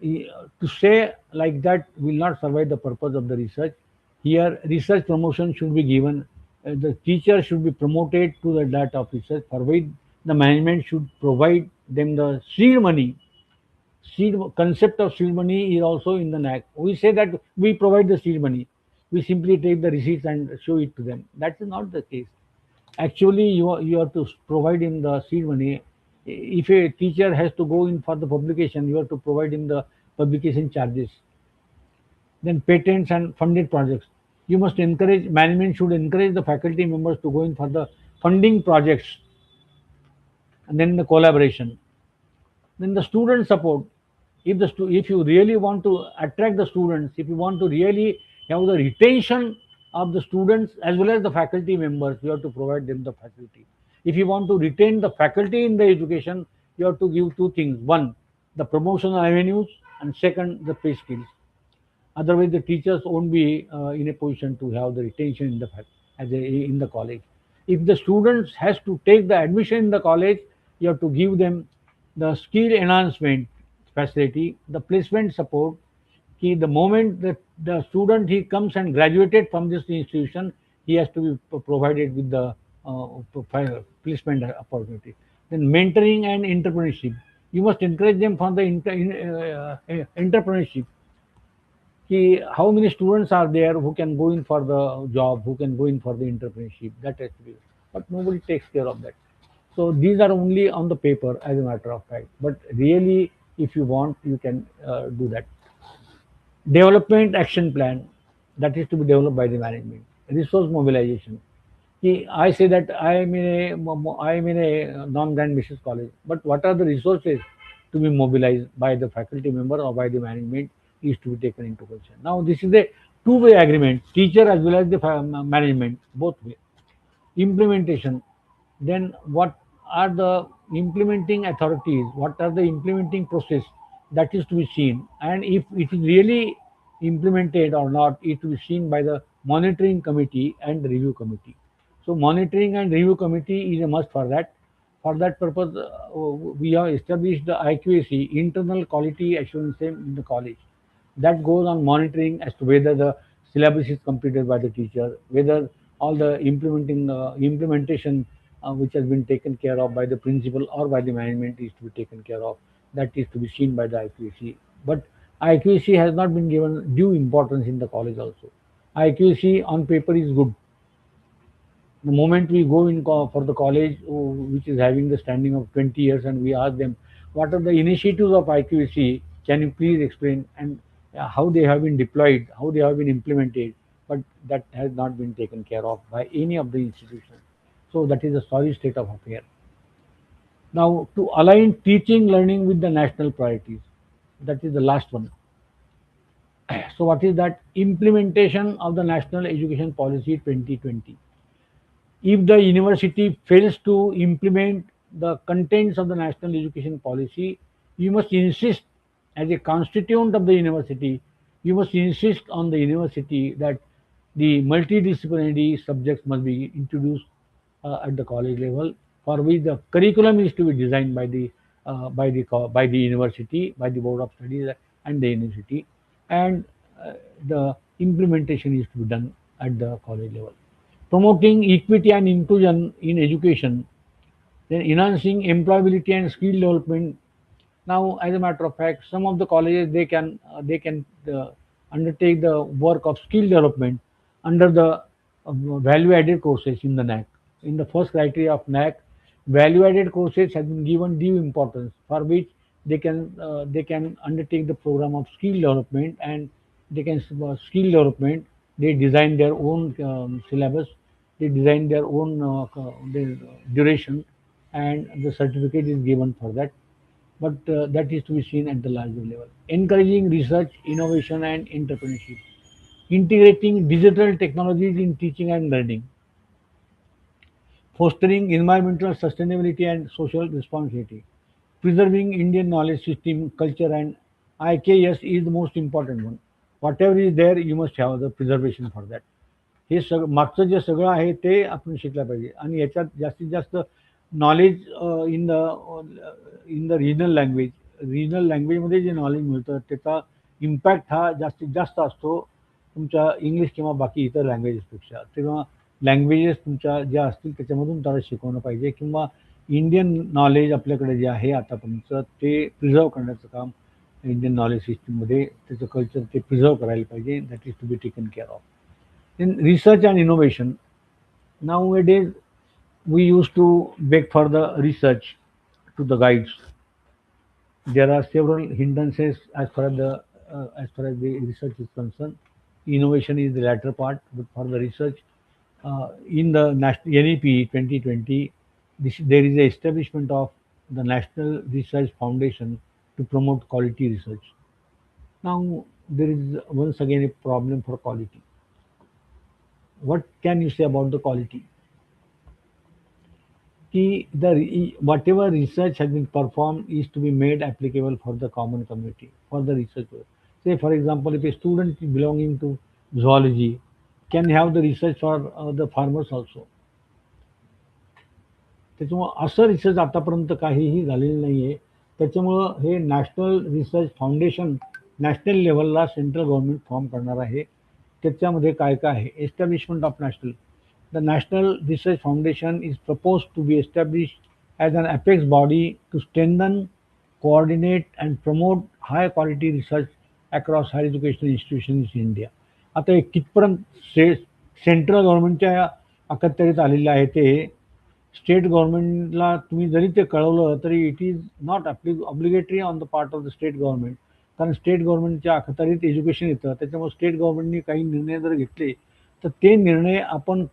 to say like that will not survive the purpose of the research. Here, research promotion should be given. The teacher should be promoted to the data of research. Provide the management should provide them the seed money. Seed concept of seed money is also in the NAC. We say that we provide the seed money. We simply take the receipts and show it to them. That is not the case. Actually, you have to provide him the seed money. If a teacher has to go in for the publication, you have to provide him the publication charges. Then patents and funded projects. You must encourage, management should encourage the faculty members to go in for the funding projects, and then the collaboration. Then the student support. If you really want to attract the students, if you want to really have the retention of the students as well as the faculty members, you have to provide them the facility. If you want to retain the faculty in the education, you have to give two things: one, the promotional avenues, and second, the pay skills. Otherwise, the teachers won't be in a position to have the retention in in the college. If the students has to take the admission in the college, you have to give them the skill enhancement facility, the placement support. The moment that the student he comes and graduated from this institution, he has to be provided with the placement opportunity. Then mentoring and entrepreneurship. You must encourage them for the entrepreneurship. How many students are there who can go in for the job, who can go in for the entrepreneurship? That has to be, but nobody takes care of that. So these are only on the paper, as a matter of fact. But really, if you want, you can do that. Development action plan, that is to be developed by the management. Resource mobilization. I say that I am in a non-grant basis college, but what are the resources to be mobilized by the faculty member or by the management is to be taken into consideration. Now, this is a two-way agreement, teacher as well as the management, both way. Implementation. Then what are the implementing authorities? What are the implementing process? That is to be seen. And if it is really implemented or not, it will be seen by the monitoring committee and the review committee. So monitoring and review committee is a must for that. For that purpose, we have established the IQAC, internal quality assurance in the college. That goes on monitoring as to whether the syllabus is completed by the teacher, whether all the implementation which has been taken care of by the principal or by the management is to be taken care of. that is to be seen by the IQAC. But IQAC has not been given due importance in the college also. IQAC on paper is good. The moment we go in for the college, which is having the standing of 20 years, and we ask them, what are the initiatives of IQAC? Can you please explain? And how they have been deployed, how they have been implemented, but that has not been taken care of by any of the institutions. So that is a sorry state of affair. Now, to align teaching learning with the national priorities, that is the last one. So what is that? Implementation of the National Education Policy 2020. If the university fails to implement the contents of the national education policy, you must insist, as a constituent of the university, you must insist on the university that the multidisciplinary subjects must be introduced at the college level, for which the curriculum is to be designed by the by the university, by the board of studies and the university, and the implementation is to be done at the college level. Promoting equity and inclusion in education, then enhancing employability and skill development. Now, as a matter of fact, some of the colleges they can undertake the work of skill development under the value-added courses in the NAC. In the first criteria of NAC, value-added courses have been given due importance, for which they can undertake the program of skill development, and they can skill development. They design their own syllabus, they design their own their duration, and the certificate is given for that. But that is to be seen at the larger level. Encouraging research, innovation, and entrepreneurship. Integrating digital technologies in teaching and learning. Fostering environmental sustainability and social responsibility. Preserving Indian knowledge system, culture, and IKS is the most important one. Whatever is there, you must have the preservation for that. हे मागचं जे सगळं आहे ते आपण शिकलं पाहिजे, आणि याच्यात जास्तीत जास्त नॉलेज इन द रिजनल लँग्वेजमध्ये जे नॉलेज मिळतं त्याचा इम्पॅक्ट हा जास्तीत जास्त असतो तुमच्या इंग्लिश किंवा बाकी इतर लँग्वेजेसपेक्षा. तेव्हा लँग्वेजेस तुमच्या ज्या असतील त्याच्यामधून त्याला शिकवणं पाहिजे, किंवा इंडियन नॉलेज आपल्याकडे जे आहे आतापर्यंत ते प्रिझर्व करण्याचं काम इंडियन नॉलेज सिस्टीममध्ये त्याचं कल्चर ते प्रिझर्व करायला पाहिजे. That is to be taken care of. In research and innovation, nowadays we used to beg for the research to the guides. There are several hindrances as far as the research is concerned. Innovation is the latter part, but for the research, in the national NEP 2020, there is a establishment of the National Research Foundation to promote quality research. Now there is once again a problem for quality. What can you say about the quality? Whatever research has been performed is to be made applicable for the common community, for the researcher. Say, for example, if a student belonging to zoology can have the research for the farmers also. त्याच्यामुळं असं research आतापर्यंत काहीही झालेलं नाही आहे. त्याच्यामुळं हे national research foundation national लेवलला सेंट्रल गव्हर्नमेंट फॉर्म करणार आहे. त्याच्यामध्ये काय काय आहे? Establishment of national. The national research foundation is propose to be established as an apex body to strengthen, coordinate and promote high quality research across higher educational institutions in India. आता हे कितपर्यंत central गव्हर्नमेंटच्या अखत्यारीत आलेलं आहे ते state गव्हर्नमेंटला तुम्ही जरी ते कळवलं तरी it is not obligatory on the part of the state government. कारण स्टेट गव्हर्नमेंटच्या अखत्यारीत एज्युकेशन येतं, त्याच्यामुळे स्टेट गव्हर्नमेंटने काही निर्णय जर घेतले तर ते निर्णय आपण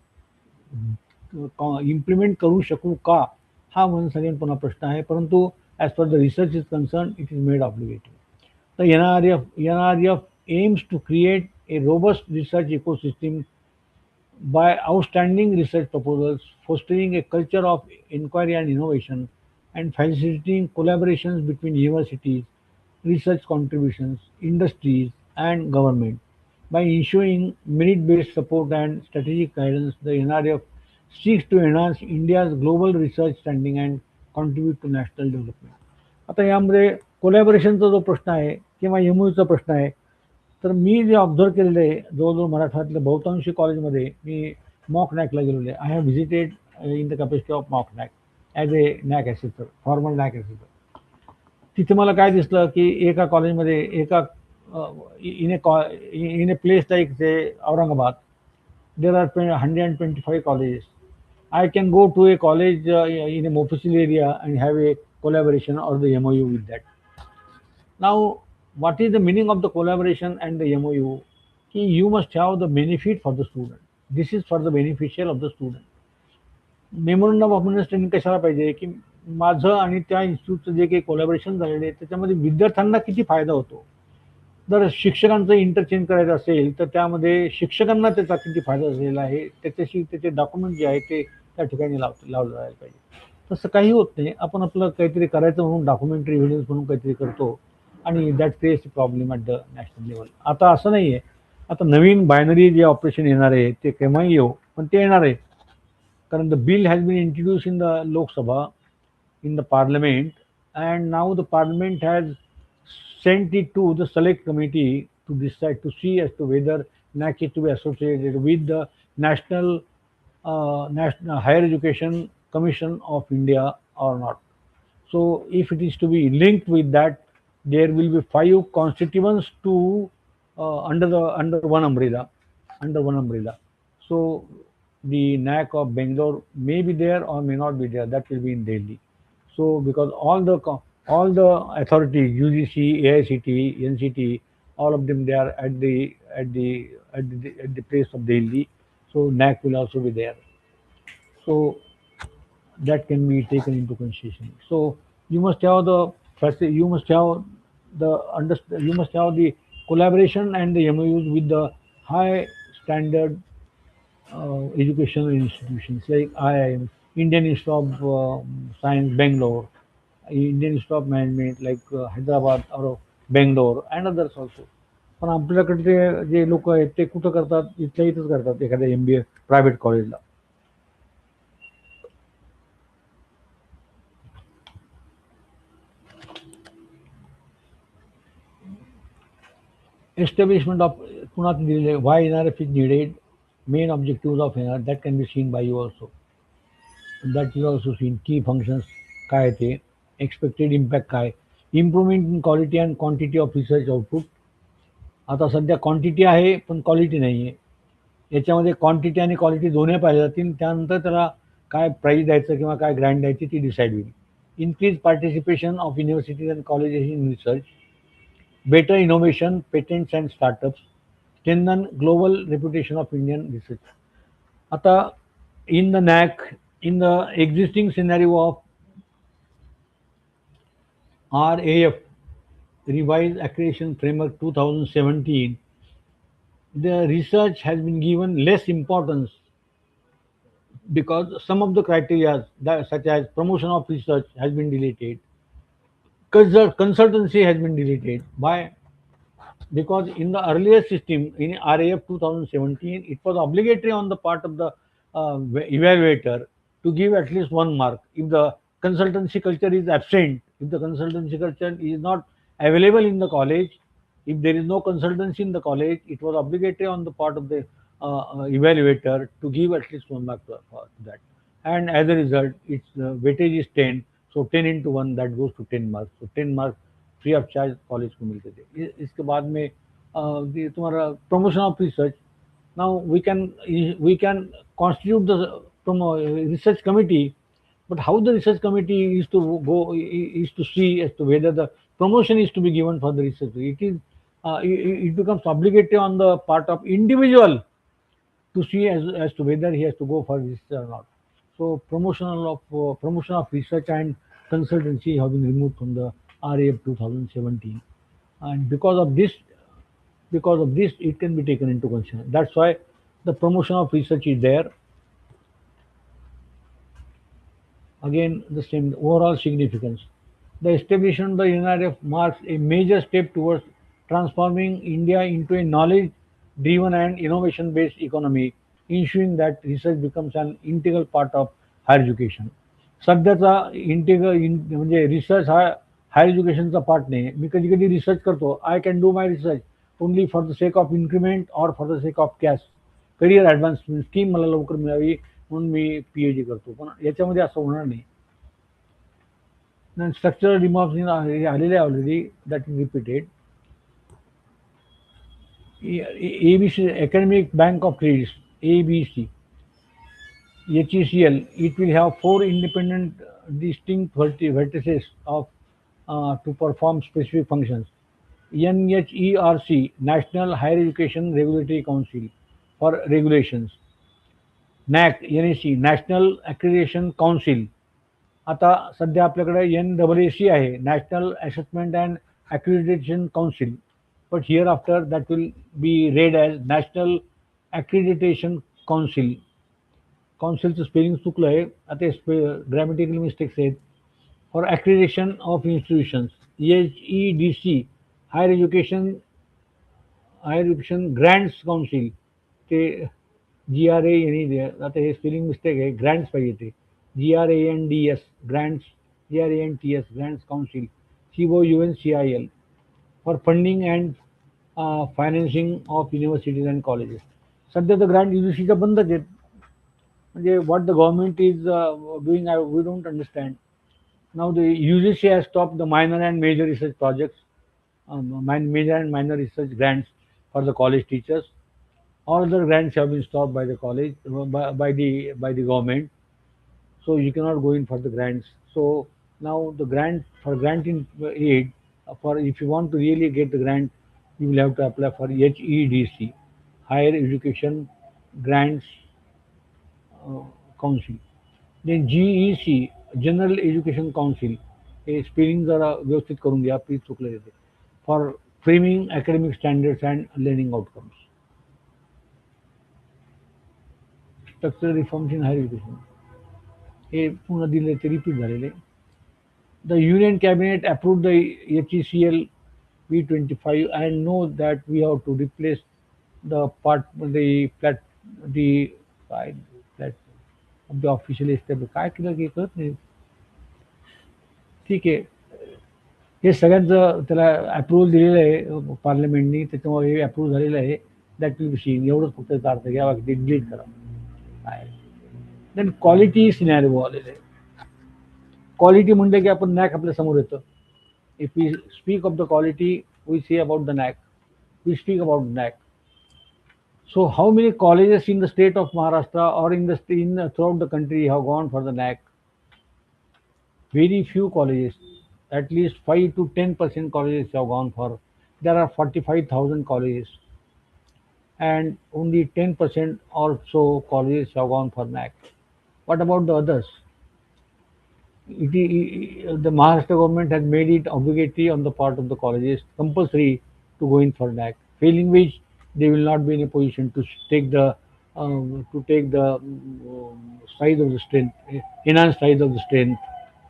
इम्प्लिमेंट करू शकू का, हा म्हणून सगळ्यां पुन्हा प्रश्न आहे. परंतु as per the research is concern it is made obligatory. तर NREF aims to create a robust research ecosystem by outstanding research proposals, fostering a culture of inquiry and innovation, and facilitating collaborations between universities, research contributions, industries, and government. By ensuring merit-based support and strategic guidance, the NRF seeks to enhance India's global research standing and contribute to national development. आता यामध्ये कोलॅबोरेशनचा जो प्रश्न आहे किंवा MOUचा प्रश्न आहे, तर मी जे observe केलेलं आहे जवळजवळ मराठवाड्यातल्या बहुतांशी कॉलेजमध्ये मी मॉक नॅकला गेलेलो आहे. I have visited in the capacity of mock NAAC as a NAAC assessor, formal NAAC assessor. तिथे मला काय दिसलं की एका कॉलेजमध्ये एका इन ए प्लेस लाईक से Aurangabad there are 125 colleges. I can go to a college in a Mofussil area and have a collaboration or the MOU with that. Now, what is the meaning of the collaboration and the MOU? You must have the benefit for the student. This is for the beneficial of the student. Memorandum of understanding कशाला पाहिजे की माझं आणि त्या इन्स्टिट्यूटचं जे काही collaboration झालेलं आहे त्याच्यामध्ये विद्यार्थ्यांना किती फायदा होतो. जर शिक्षकांचं इंटरचेंज करायचं असेल तर त्यामध्ये शिक्षकांना त्याचा किती फायदा झालेला आहे त्याच्याशी त्याचे डॉक्युमेंट जे आहे ते त्या ठिकाणी लावलं जायला पाहिजे. तसं काही होत नाही. आपण आपलं काहीतरी करायचं म्हणून डॉक्युमेंटरी एव्हिडन्स म्हणून काहीतरी करतो आणि that creates problem at the national level. आता असं नाही आहे. आता नवीन बायनरी जे ऑपरेशन येणार आहे ते केव्हाही येऊ पण ते येणार आहे. कारण the bill has been introduce in the Lok Sabha in the parliament, and now the parliament has sent it to the select committee to decide to see as to whether NAC is to be associated with the National Higher Education Commission of India or not. So if it is to be linked with that, there will be 5 constituents to under one umbrella. So the NAC of Bangalore may be there or may not be there. That will be in Delhi. So because all the authorities, UGC, AICT, NCT, all of them, they are at the place of Delhi. So NAC will also be there. So that can be taken into consideration. So you must have the collaboration and the MOUs with the high standard educational institutions like IIM, Indian Institute of Science, Bangalore, Indian Institute of Management like Hyderabad or Bangalore and others also. पण आपल्याकडे जे लोक आहेत ते कुठं करतात इथल्या इथंच करतात एखाद्या MBA प्रायव्हेट कॉलेजला. Establishment of पुन्हा दिलेले why NRF is needed, main objectives of NRF that can be seen by you also. That is also seen. Key functions काय ते, expected impact काय, improvement in quality and quantity of research output. आता सध्या quantity आहे पण quality नाही आहे. याच्यामध्ये क्वांटिटी आणि क्वालिटी दोन्ही पाहिजे जातील. त्यानंतर त्याला काय प्राईज द्यायचं किंवा काय ग्रँट द्यायची ती डिसाईड होईल. Increase participation of universities and colleges in research, better innovation, patents and startups, strengthen global reputation of Indian research. आता in the NAC, in the existing scenario of RAF, Revised Accreditation Framework 2017, the research has been given less importance because some of the criteria such as promotion of research has been deleted, consultancy has been deleted. Why? Because in the earlier system in RAF 2017 it was obligatory on the part of the evaluator to give at least 1 mark. If the consultancy culture is absent, if the consultancy culture is not available in the college, if there is no consultancy in the college, it was obligatory on the part of the evaluator to give at least 1 mark to that. And as a result, its weightage is 10. So 10 into 1 that goes to 10 marks. So 10 marks free of charge college को मिलते थे. इसके बाद में तुम्हारा promotion of research. Now we can constitute the research committee, but how the research committee is to see as to whether the promotion is to be given for the research. It becomes obligatory on the part of individual to see as to whether he has to go for research or not. So promotion of research and consultancy have been removed from the RAF 2017, and because of this it can be taken into consideration. That's why the promotion of research is there. Again, the same overall significance. The establishment of the NRF marks a major step towards transforming India into a knowledge-driven and innovation-based economy, ensuring that research becomes an integral part of higher education. सध्याचा म्हणजे research हा higher एज्युकेशनचा part नाही. मी कधी कधी research करतो. I can do my research only for the sake of increment or for the sake of cash career advancement scheme मला लवकर मिळावी म्हणून मी PhD करतो. पण याच्यामध्ये असं होणार नाही. Then structural reforms in already that is repeated. ABC Economic Bank of Credit, ABC, HECL. It will have four independent, distinct vertices of to perform specific functions. NHERC, National Higher Education Regulatory Council, for regulations. NAC, National Accreditation Council. आता सध्या आपल्याकडे NAAC आहे, national assessment and अक्रिडिटेशन council, but here after that will be red as national अक्रिडिटेशन council. काउन्सिलचं spelling चुकलं आहे, आता grammatical mistakes आहेत. For अक्रिडिटेशन of institutions, HEDC, higher education grants council, ते GRA, आता हे स्पेलिंग मिस्टेक आहे, ग्रँट्स पाहिजे ते GRANDS, grants, GRANTS, grants council, COUNCIL, for funding and financing of universities and colleges. सध्या तर ग्रँट UGCच्या बंदच आहेत. म्हणजे what the government is doing, we don't understand. Now the UGC has stop the minor and major research projects, major and minor research grants for the college teachers. All other grants have been stopped by the college, by the government. So you cannot go in for the grants. So now the grant for granting aid, for if you want to really get the grant, you will have to apply for HEDC, Higher Education Grants Council. Then GEC, General Education Council, हे spelling जरा व्यवस्थित करून घ्या, please चुकलं येते. For framing academic standards and learning outcomes. Structural reforms in higher education, हे पुन्हा दिले ते रिपीट झालेले. The union cabinet approved the HECL V25 and know that we have to replace the official establish, काय केलं की कळत नाही. ठीक आहे, हे सगळ्यांचं त्याला अप्रुव्हल दिलेलं आहे पार्लमेंटनी, त्याच्यामुळे हे अप्रूव्ह झालेलं आहे. दॅट विल बी सीन, एवढंच फक्त त्याचा अर्थ घ्या, बाकी ते डिलीट करा. काय देन क्वालिटी सिनॅरिओ आलेलं आहे. क्वालिटी म्हणलं की आपण नॅक आपल्या समोर येतं. If we speak of the quality, we see about the NAAC, we speak about NAAC. So how many colleges in the state of Maharashtra or throughout the country have gone for the NAC? Very few colleges, at least 5 to 10% colleges have gone for. There are 45,000 colleges, and only 10% or so colleges have gone for NAC. What about the others? The Maharashtra government has made it obligatory on the part of the colleges, compulsory to go in for NAC. Failing which, they will not be in a position to take the size of the strength, enhanced size of the strength,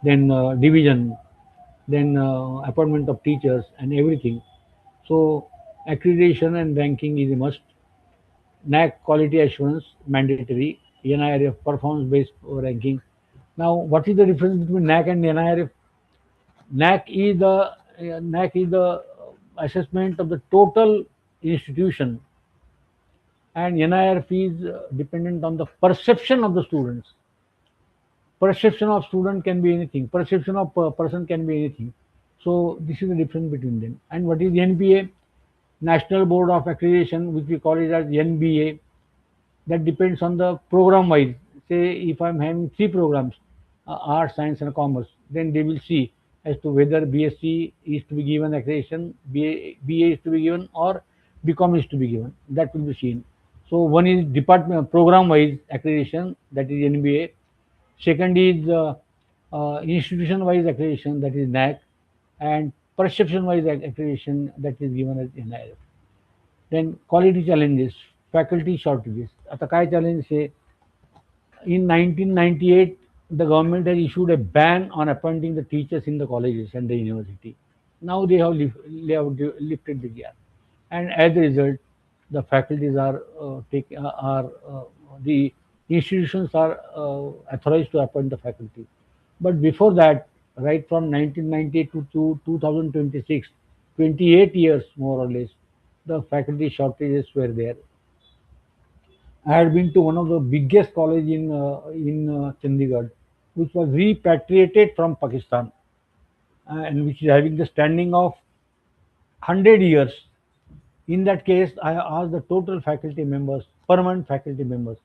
then division, then appointment of teachers and everything. So accreditation and ranking is a must. NAC quality assurance mandatory. NIRF performance based ranking. Now, what is the difference between NAC and NIRF? NAC is the assessment of the total institution, and NIRF is dependent on the perception of the students. Perception of student can be anything. Perception of person can be anything. So this is the difference between them. And what is NBA? National Board of Accreditation, which we call it as NBA. That depends on the program wise. Say if I'm having 3 programs, arts, science and commerce, then they will see as to whether BSc is to be given accreditation, BA is to be given, or BCom is to be given. That will be seen. So one is department program wise accreditation, that is NBA. Second is institution wise accreditation, that is NAC, and perception wise accreditation, that is given as NIRF. Then quality challenges, faculty shortages. आता काय challenge आहे? In 1998, the government has issued a ban on appointing the teachers in the colleges and the university. Now they have lifted the ban, and as a result, the faculties the institutions are authorized to appoint the faculty. But before that, right from 1998 to 2026, 28 years more or less, the faculty shortages were there. I had been to one of the biggest college in Chandigarh, which was repatriated from Pakistan. and which is having the standing of 100 years. In that case, I asked the total faculty members, permanent faculty members.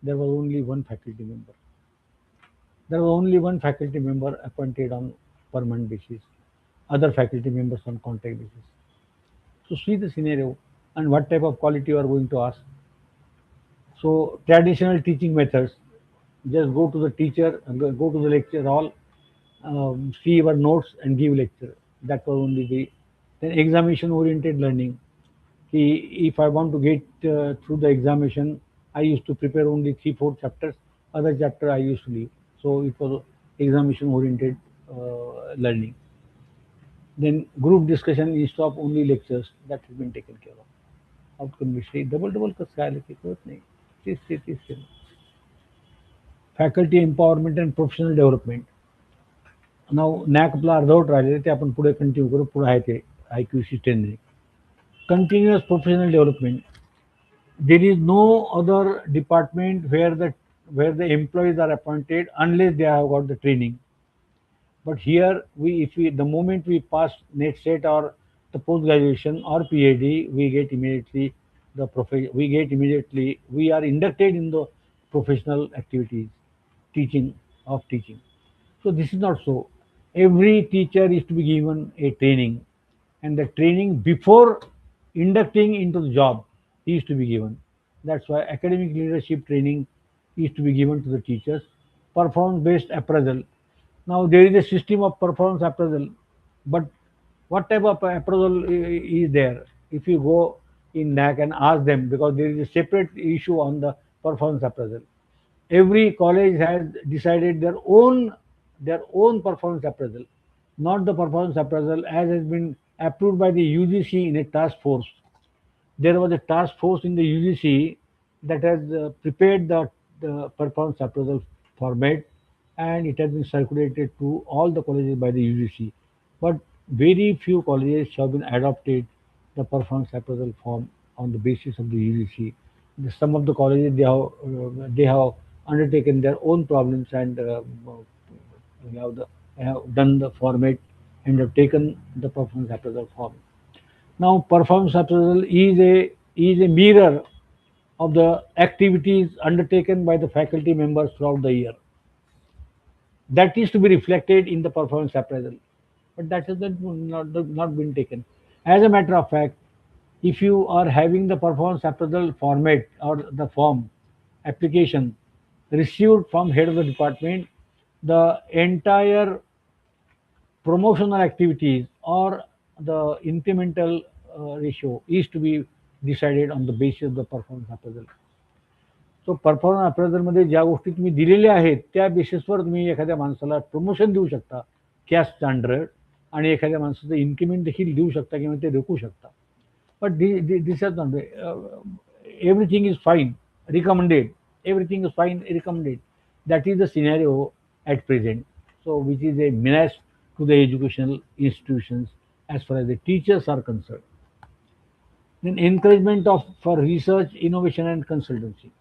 There was only one faculty member. There was only one faculty member appointed on permanent basis, other faculty members on contract basis. So see the scenario and what type of quality you are going to ask. So traditional teaching methods, just go to the teacher, go to the lecture hall, see your notes and give lecture. That was only the. Then examination oriented learning. If I want to get through the examination, I used to prepare only 3-4 chapters. Other chapter I used to leave. So it was examination oriented learning. Then group discussion instead of only lectures, that has been taken care of. Outcome विषयी double double कसं काय आलं की कळत नाही. तीच faculty empowerment and professional development. नाव NAAC आपलं अर्धवट राहिलेलं ते आपण पुढे कंटिन्यू करू. पुढे आहे ते IQC strengthening. Continuous professional development. There is no other department where the employees are appointed unless they have got the training. But here the moment we pass net set or the post graduation or PhD, we are inducted in the professional activities, teaching. So this is not so. Every teacher is to be given a training, and the training before inducting into the job is to be given. That's why academic leadership training is to be given to the teachers. Performance based appraisal. Now there is a system of performance appraisal, but what type of appraisal is there? If you go in NAC and ask them, because there is a separate issue on the performance appraisal. Every college has decided their own performance appraisal, not the performance appraisal as has been approved by the UGC in a task force. There was a task force in the UGC that has prepared the performance appraisal format, and it has been circulated to all the colleges by the UGC. But very few colleges have been adopted the performance appraisal form on the basis of the UGC. Some of the colleges they have undertaken their own problems and have done the format and have taken the performance appraisal form. Now, performance appraisal is a mirror of the activities undertaken by the faculty members throughout the year. That is to be reflected in the performance appraisal, but that has not been taken. As a matter of fact, if you are having the performance appraisal format or the form application received from head of the department, the entire promotional activities or the incremental ratio is to be decided on the basis of the performance appraisal. So performance appraisal मध्ये ज्या गोष्टी तुम्ही दिलेल्या आहेत त्या बेसिसवर तुम्ही एखाद्या माणसाला प्रमोशन देऊ शकता कॅस्ट अंडर, आणि एखाद्या माणसाचं इन्क्रिमेंट देखील देऊ शकता किंवा ते रोखू शकता. But this is not everything is fine recommended, everything is fine recommended. That is the scenario at present. So which is a menace to the educational institutions as far as the teachers are concerned. Then encouragement for research, innovation and consultancy.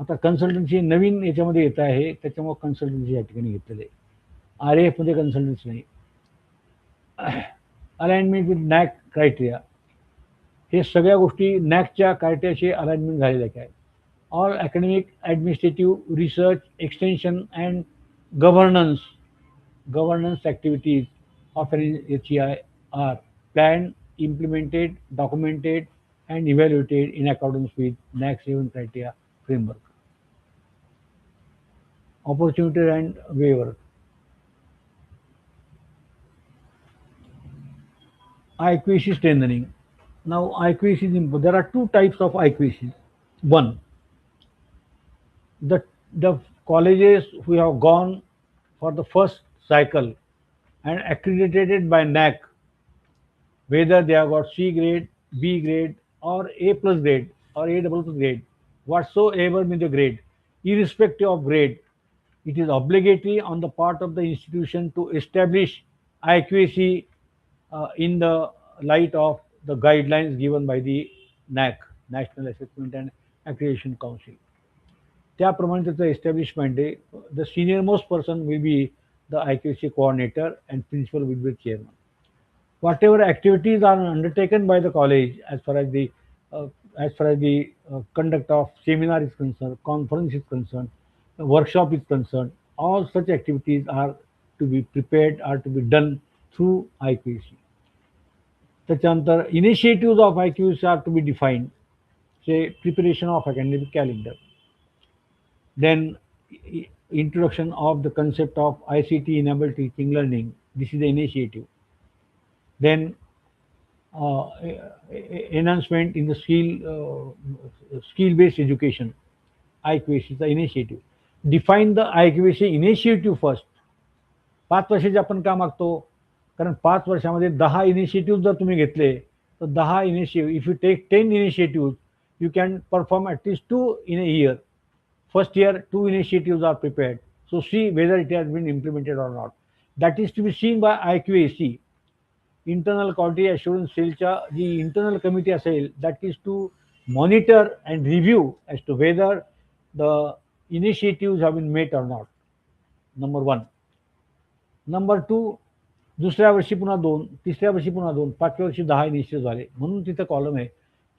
आता consultancy नवीन याच्यामध्ये येत आहे, त्याच्यामुळे consultancy या ठिकाणी घेतलेलं आहे. RAF मध्ये कन्सल्टन्सी नाही. अलाइनमेंट विथ नॅक क्रायटेरिया, हे सगळ्या गोष्टी नॅकच्या क्रायटेरियाशी अलाइनमेंट झालेल्या आहे. All academic, administrative, research, extension and governance activities of an HEI are planned, implemented, documented and evaluated in accordance with NAC 7 criteria framework. Opportunity and waiver. IQC strengthening. Now IQC is important. There are two types of IQC. One, the colleges who have gone for the first cycle and accredited by NAC, whether they have got C grade, B grade or A plus grade or A double plus grade, whatsoever be the grade, irrespective of grade, it is obligatory on the part of the institution to establish IQAC in the light of the guidelines given by the NAC, National Assessment and Accreditation Council. त्याप्रमाणे त्याचं establishment आहे. The senior most person will be the IQAC coordinator, and principal will be chairman. Whatever activities are undertaken by the college uh, as far as the conduct of seminar is concerned, conference is concerned, workshop is concerned, all such activities are to be prepared, are to be done through IQAC. त्याच्यानंतर initiatives of IQAC are to be defined, say preparation of academic calendar, then introduction of the concept of ICT enabled teaching learning. This is the initiative. Then enhancement in the skill based education. IQAC is the initiative. Define the IQAC initiative first. 5 वर्षाचे आपण का मागतो? कारण 5 वर्षामध्ये 10 initiative जर तुम्ही घेतले तर 10 initiative, if you take 10 initiative, you can perform at least 2 in a year. First year, 2 initiatives are prepared. So see whether it has been implemented or not. That is to be seen by IQAC. Internal Quality Assurance Cellच्या ji internal committee असेल, that is to monitor and review as to whether the initiatives have been met or not. Number 1. Number 2, दुसऱ्या वर्षी पुन्हा 2, तिसऱ्या वर्षी पुन्हा 2, 5व्या वर्षी 10 initiative झाले. म्हणून तिथं कॉलम आहे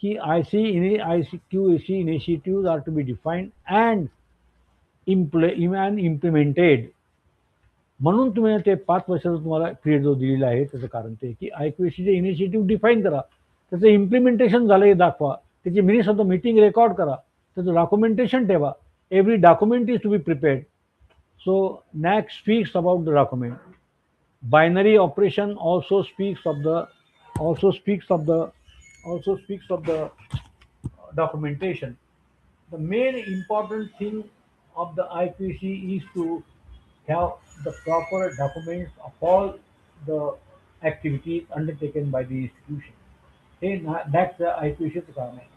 की IQAC initiatives are to be defined and implemented. म्हणून तुम्ही ते 5 वर्षाचा तुम्हाला पिरियड जो दिलेला आहे त्याचं कारण ते की IQACचे इनिशिएटिव्ह डिफाईन करा, त्याचं इम्प्लिमेंटेशन झालं हे दाखवा, त्याची minutes of the meeting record करा, त्याचं डॉक्युमेंटेशन ठेवा. Every document is to be prepared. So NAC speaks about the document. Binary operation also speaks of the documentation. The main important thing of the IQAC is to have the proper documents of all the activities undertaken by the institution. That's the IQACचं काम आहे.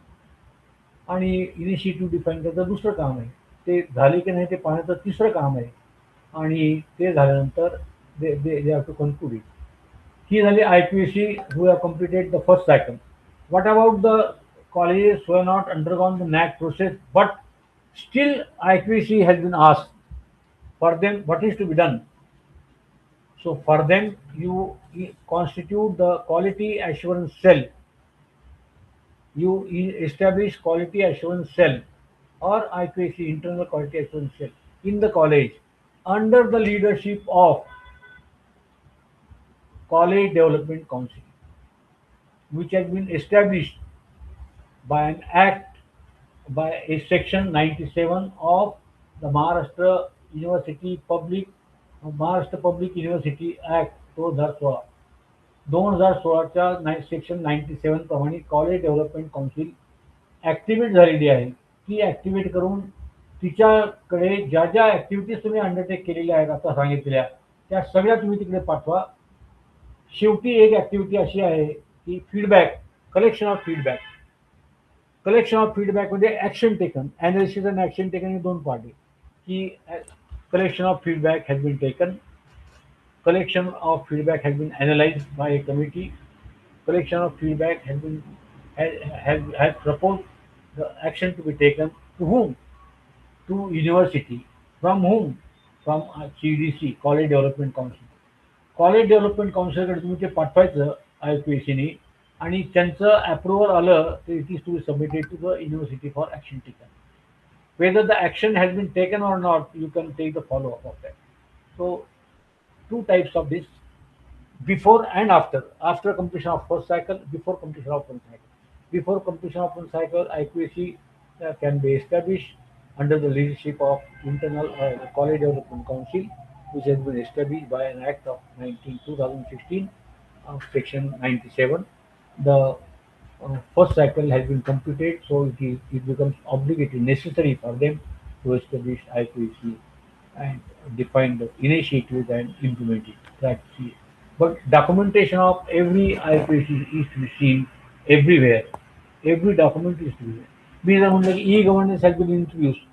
आणि initiative define करायचं दुसरं काम आहे. ते झाले की नाही ते पाहण्याचं तिसरं काम आहे. आणि ते झाल्यानंतर they have to conclude it. ही झाली IQAC who have completed the first cycle. What about the colleges who have not undergone the NAC process but still IQAC has been asked? For them, what is to be done? So for them, you constitute the quality assurance cell. You establish quality assurance cell or IQAC internal quality assurance cell in the college under the leadership of College Development Council, which has been established by an act, by a section 97 of the Maharashtra Public University Act 2016. 2016च्या section 97 प्रमाणे college development council activate झालेली आहे. ती activate करून तिच्याकडे ज्या ज्या activities तुम्ही undertake केलेल्या आहेत आता सांगितलेल्या त्या सगळ्या तुम्ही तिकडे पाठवा. शेवटी एक ऍक्टिव्हिटी अशी आहे की feedback, collection of feedback. Collection of feedback म्हणजे action taken, analysis and action taken हे 2 पार्ट आहे की collection of feedback has been taken, collection of feedback has been analyzed by a committee, collection of feedback has proposed the action to be taken. To whom? To university. From whom? From CDC, College Development Council. College development काउन्सिलकडे तुम्ही ते पाठवायचं IQACने आणि त्यांचं approval आलं तर it is to be submitted to the university for action taken. Whether the action has been taken or not, you can take the follow-up of that. So 2 types of this, before and after. After completion of first cycle, before completion of one cycle. Before completion of one cycle, IQAC can be established under the leadership of internal College Development Council, which has been established by an act of 2016, section 97. The first cycle has been completed, so it becomes obligatory, necessary for them to establish IQAC and define the initiatives and implement it practically. But documentation of every IQAC is to be seen everywhere. Every document is to be there. मी जर म्हणलं की e-governance has been introduced,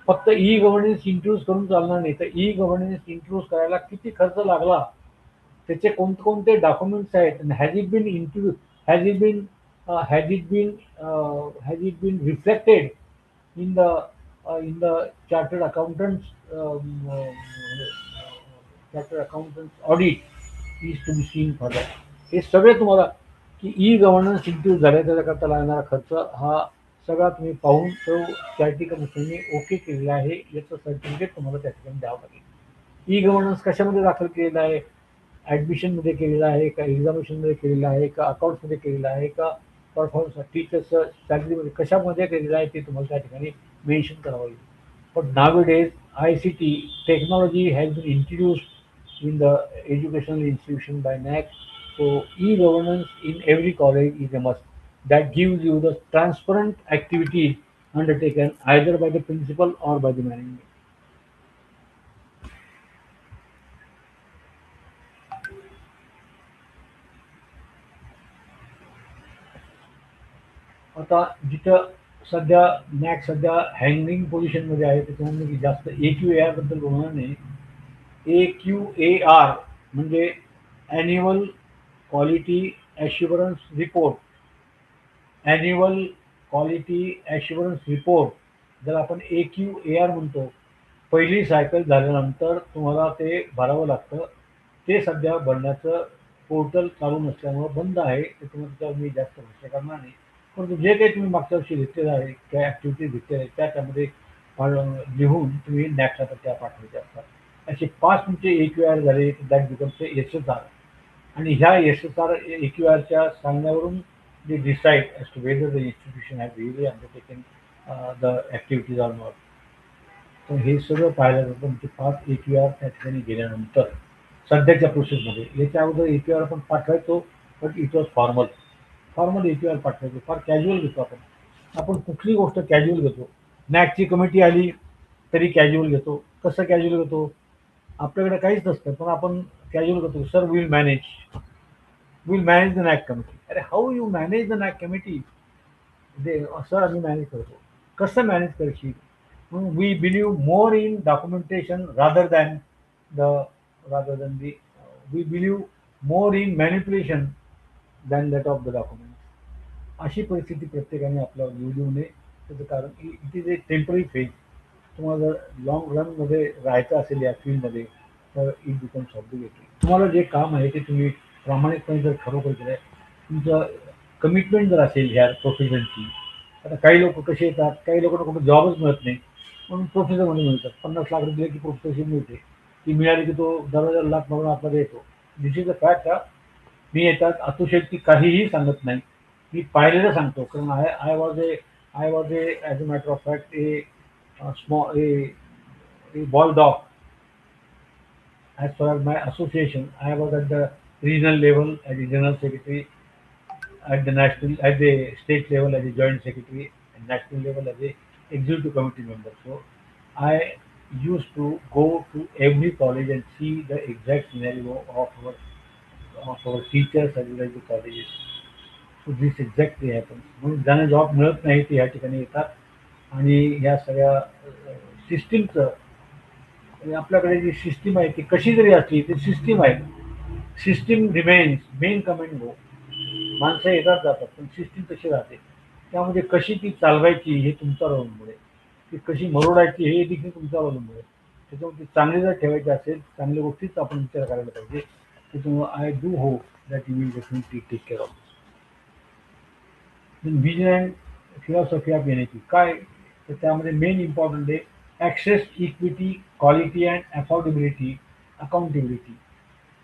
फक्त e-governance introduce करून चालणार नाही. तर e-governance introduce करायला किती खर्च लागला, त्याचे कोणते डॉक्युमेंट्स आहेत, has it been introduce, has it been reflected in the chartered accountants chartered accountant audit is to be seen further. हे सगळे तुम्हाला की ई गव्हर्नन्स इंट्रोड्यूस झाल्या त्याच्याकरता लागणारा खर्च हा सगळा तुम्ही पाहून तो चार्टी कमिशनने ओके केलेला आहे याचं सर्टिफिकेट तुम्हाला त्या ठिकाणी द्यावं लागेल. ई गव्हर्नन्स कशामध्ये दाखल केलेला आहे? ॲडमिशनमध्ये केलेला आहे का, एक्झामिनेशनमध्ये केलेला आहे का, अकाउंट्समध्ये केलेला आहे का, परफॉर्मन्स टीचर्सचं सॅलरीमध्ये कशामध्ये केलेलं आहे ते तुम्हाला त्या ठिकाणी मेन्शन करावं लागेल. But nowadays, ICT technology has been introduced in the educational institution by NAC. So e-governance in every college is a must. That gives you the transparent activities undertaken either by the principal or by the management. आता जिथं सध्या नॅक सध्या hanging पोझिशनमध्ये आहे त्याच्यामुळे मी जास्त AQAR बद्दल बोलणार नाही. AQAR म्हणजे annual quality assurance report. Annual quality assurance report जर आपण AQAR म्हणतो, पहिली सायकल झाल्यानंतर तुम्हाला ते भरावं लागतं. ते सध्या भरण्याचं पोर्टल चालू नसल्यामुळं बंद आहे. त्याच्यामुळे त्याच्यावर मी जास्त भाष्य करणार नाही. परंतु जे काही तुम्ही मागच्या वर्षी घेतलेलं आहे, त्या ॲक्टिव्हिटीज घेतलेल्या आहेत त्यामध्ये लिहून तुम्ही नॅकला त्या पाठवायच्या असतात. असे 5 तुमचे AQAR झाले दॅट बिकम्स SSR. आणि ह्या SSR AQARच्या सांगण्यावरून they decide as to whether the institution has really undertaken the activities or not. तर हे सगळं पाहायला जातं. म्हणजे 5 AQAR त्या ठिकाणी गेल्यानंतर सध्याच्या प्रोसेसमध्ये याच्या अगोदर AQAR आपण पाठवायचो but it was formal AQAR पाठवायचो. फार कॅज्युअल घेतो आपण कुठली गोष्ट कॅज्युअल घेतो. नॅकची कमिटी आली तरी कॅज्युअल घेतो. कसं कॅज्युअल घेतो? आपल्याकडे काहीच नसतं पण आपण कॅज्युअल घेतो. Sir will manage the NAAC committee. अरे how you manage the NAAC committee? असं आम्ही मॅनेज करतो. कसं मॅनेज करशील? We believe more in documentation rather than the we believe more in manipulation than that of the document. अशी परिस्थिती प्रत्येकाने आपल्या येऊ नये. त्याचं कारण it is a temporary phase. तुम्हाला जर लॉंग रनमध्ये राहायचं असेल या फील्डमध्ये तर इट बिकम्स ऑब्लिगेटरी. तुम्हाला जे काम आहे ते तुम्ही प्रामाणिकपणे जर खरोखर केलं, तुमचं कमिटमेंट जर असेल ह्या प्रोफेशनची. आता काही लोक कसे येतात, काही लोकांना कुठं जॉबच मिळत नाही म्हणून प्रोफेसरमध्ये मिळतात. 50 लाख रुपये की प्रोफेसरशिप मिळते, ती मिळाली की तो दरवाजा लाख मारून आपल्याला येतो. This is a fact. मी याच्यात अतिशयोक्ती काहीही सांगत नाही, मी पाहिलेलं सांगतो. कारण I was a as a matter of fact a ball dog as far as my association. I was at the regional level as a general secretary, at the state level as a joint secretary, and national level as a executive committee member. So I used to go to every college and see the exact scenario of our teachers as well as the colleges. So this exactly happens. म्हणून ज्यांना job मिळत नाही ते या ठिकाणी येतात आणि या सगळ्या सिस्टीमचं आपल्याकडे जी सिस्टीम आहे ती कशी जरी असली ती सिस्टीम आहे. सिस्टीम रिमेन्स मेन कमेंट गो. माणसं येतात जातात पण सिस्टीम तशी राहते. त्यामध्ये कशी ती चालवायची हे तुमच्यावर अवलंबून आहे. ती कशी मरोडायची हे देखील तुमच्यावर अवलंबून आहे. त्याच्यामुळे ती चांगली जर ठेवायची असेल चांगल्या गोष्टीच आपण विचार करायला पाहिजे. त्याच्यामुळे I do hope that you will definitely take care of this. Vision and philosophy of NAP काय तर त्यामध्ये मेन इम्पॉर्टंट आहे access, equity, quality and affordability, accountability.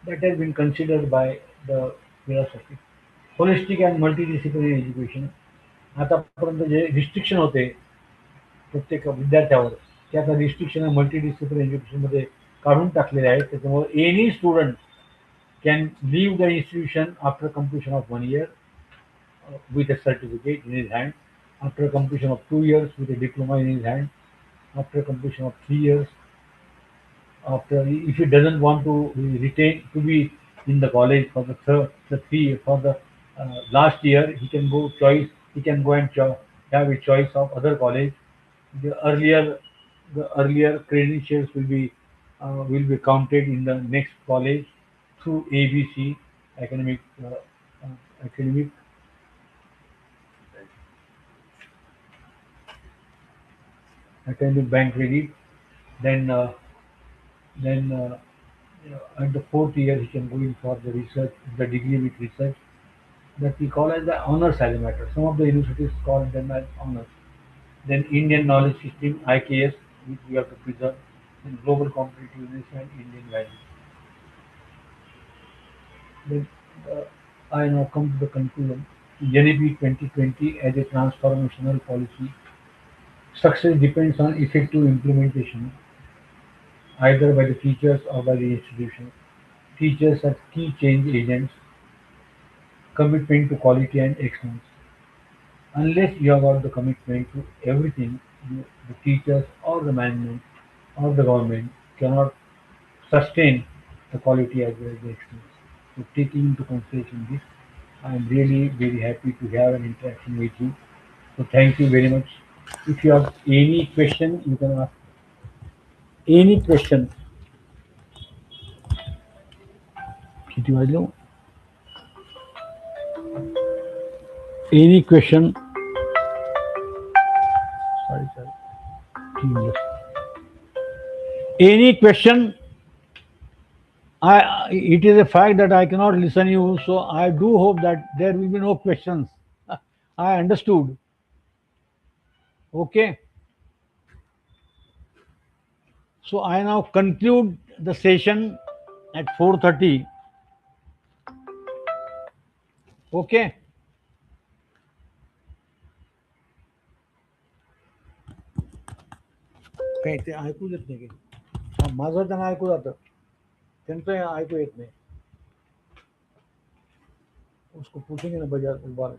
That has been considered by the philosophy. Holistic and multidisciplinary education. आतापर्यंत जे restriction होते प्रत्येक विद्यार्थ्यावर ते आता restriction multidisciplinary एज्युकेशनमध्ये काढून टाकलेले आहेत. त्याच्यामुळे any student can leave the institution after completion of 1 year with a certificate in his hand, after completion of 2 years with a diploma in his hand, after completion of 3 years. After, if he doesn't want to retain to be in the college for the last year, he can go and have a choice of other college. The earlier credentials will be counted in the next college through ABC academic bank credit. Then at the fourth year he can go in for the research, the degree with research, that we call as the honors as a matter. Some of the universities call them as honors. Then Indian knowledge system, IKS, which we have to preserve, then global competitiveness and Indian values. Then I now come to the conclusion. NEP 2020 as a transformational policy. Success depends on effective implementation, either by the teachers or by the institution. Teachers are key change agents, commitment to quality and excellence. Unless you have got the commitment to everything, the teachers or the management or the government cannot sustain the quality as well as the excellence. So taking into consideration this, I am really very happy to have an interaction with you. So thank you very much. If you have any question, you can ask any question. किती वाजले? Any question? Sorry, sir. Any question? It is a fact that I cannot listen you, so I do hope that there will be no questions. I understood. Okay. So I now conclude the session at 4:30. Okay. काही ते ऐकू येत नाही की माझं त्यांना ऐकू जातं त्यांचं ऐकू येत नाही उसको पूछेंगे ना बाजार बार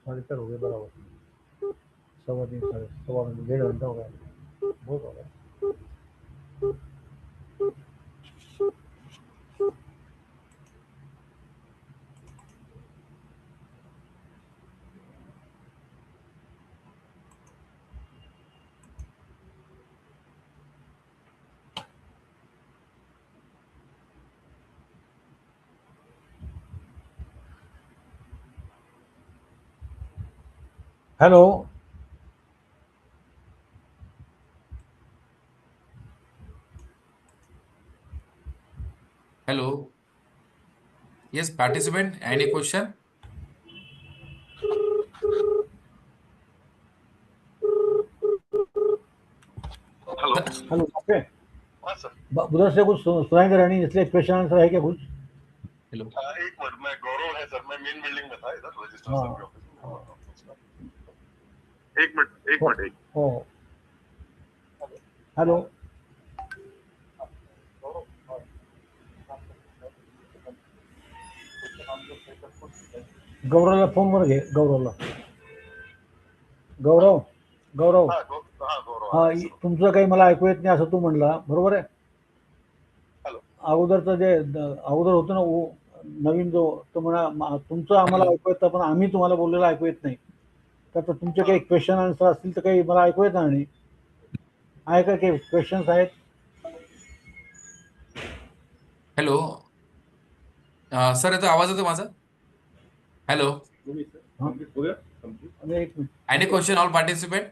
साढ़े 4 हो गए बराबर 3:15 साढ़े 1:15 हो गया बहुत हो गया hello Hello. Yes, participant, any question? Hello okay उधर से कुछ सुनाई दे रहा नहीं इसलिए क्वेश्चन आंसर है क्या कुछ Hello. एक मिनट मैं गौरव है सर मैं मेन बिल्डिंग में था इधर रजिस्टर सर के ऑफिस में एक मिनट ओ हेलो गौरवला फोनवर घे गौरवला गौरव गौरव हा तुमचं काही मला ऐकू येत नाही असं तू म्हणला बरोबर आहे अगोदरचं जे अगोदर होतं ना नवीन जो तो म्हणा तुमचं आम्हाला ऐकू येतं पण आम्ही तुम्हाला बोललेलं ऐकू येत नाही तर तुमचे काही क्वेश्चन आन्सर असतील तर काही मला ऐकू येत नाही आहे का काही क्वेश्चन्स आहेत हॅलो सर येतो आवाज येतो माझा हॅलो एक minute any question all participant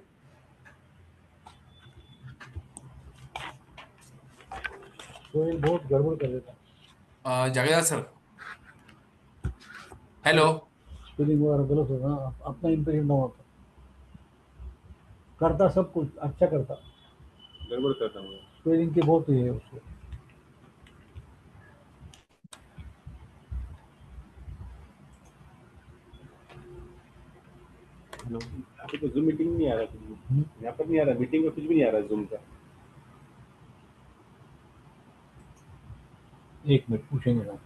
बहुत गड़बड़ कर देता जागीरदार सर हेलो स्पेलिंग वगैरह गलत होगा अपना इंप्रेशन ना होता करता सब कुछ अच्छा करता गड़बड़ करता हूँ स्पेलिंग की बहुत ये है उसको हेलो अभी तो जूम मीटिंग नहीं आ रहा कुछ यहाँ पर नहीं आ रहा मीटिंग में कुछ भी नहीं आ रहा जूम का एक मिनट पूछेंगे ना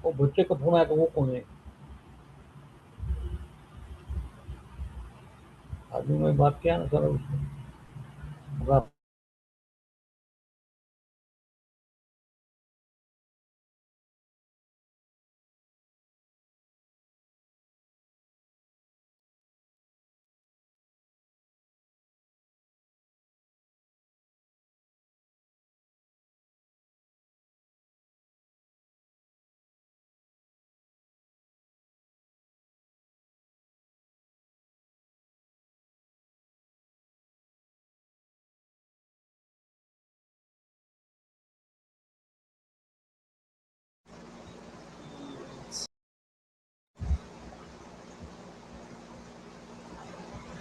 वो बच्चे का फोन आया था वो कौन है आदमी में बात किया ना सर उसने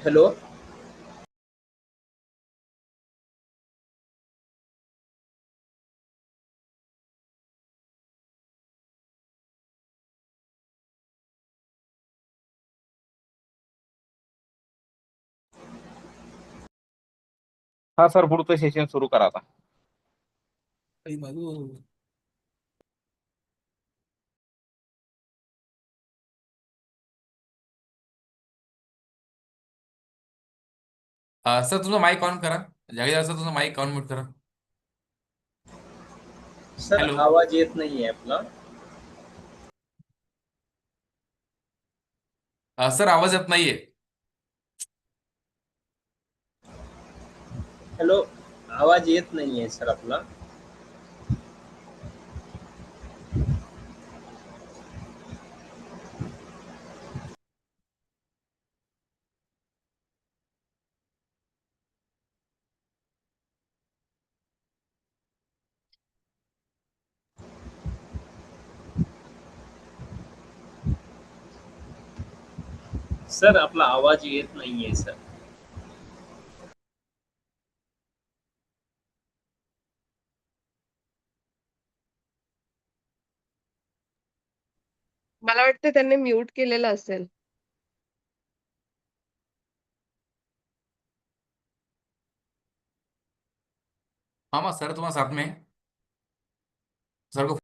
हेलो। हा सर, पुढचं सेशन सुरू करा आता. सर तुमचा माईक ऑन करा. जागीदार सर तुमचा माईक ऑन म्यूट करा. Sir hello. आवाज येत नाहीये आपला. सर आवाज येत नाहीये. हॅलो, आवाज येत नाहीये सर आपला. सर आपला आवाज येत नाहीये सर. मला वाटतं त्यांनी म्यूट केलेलं असेल. हाँ सर तुम्हारे साथ में सर को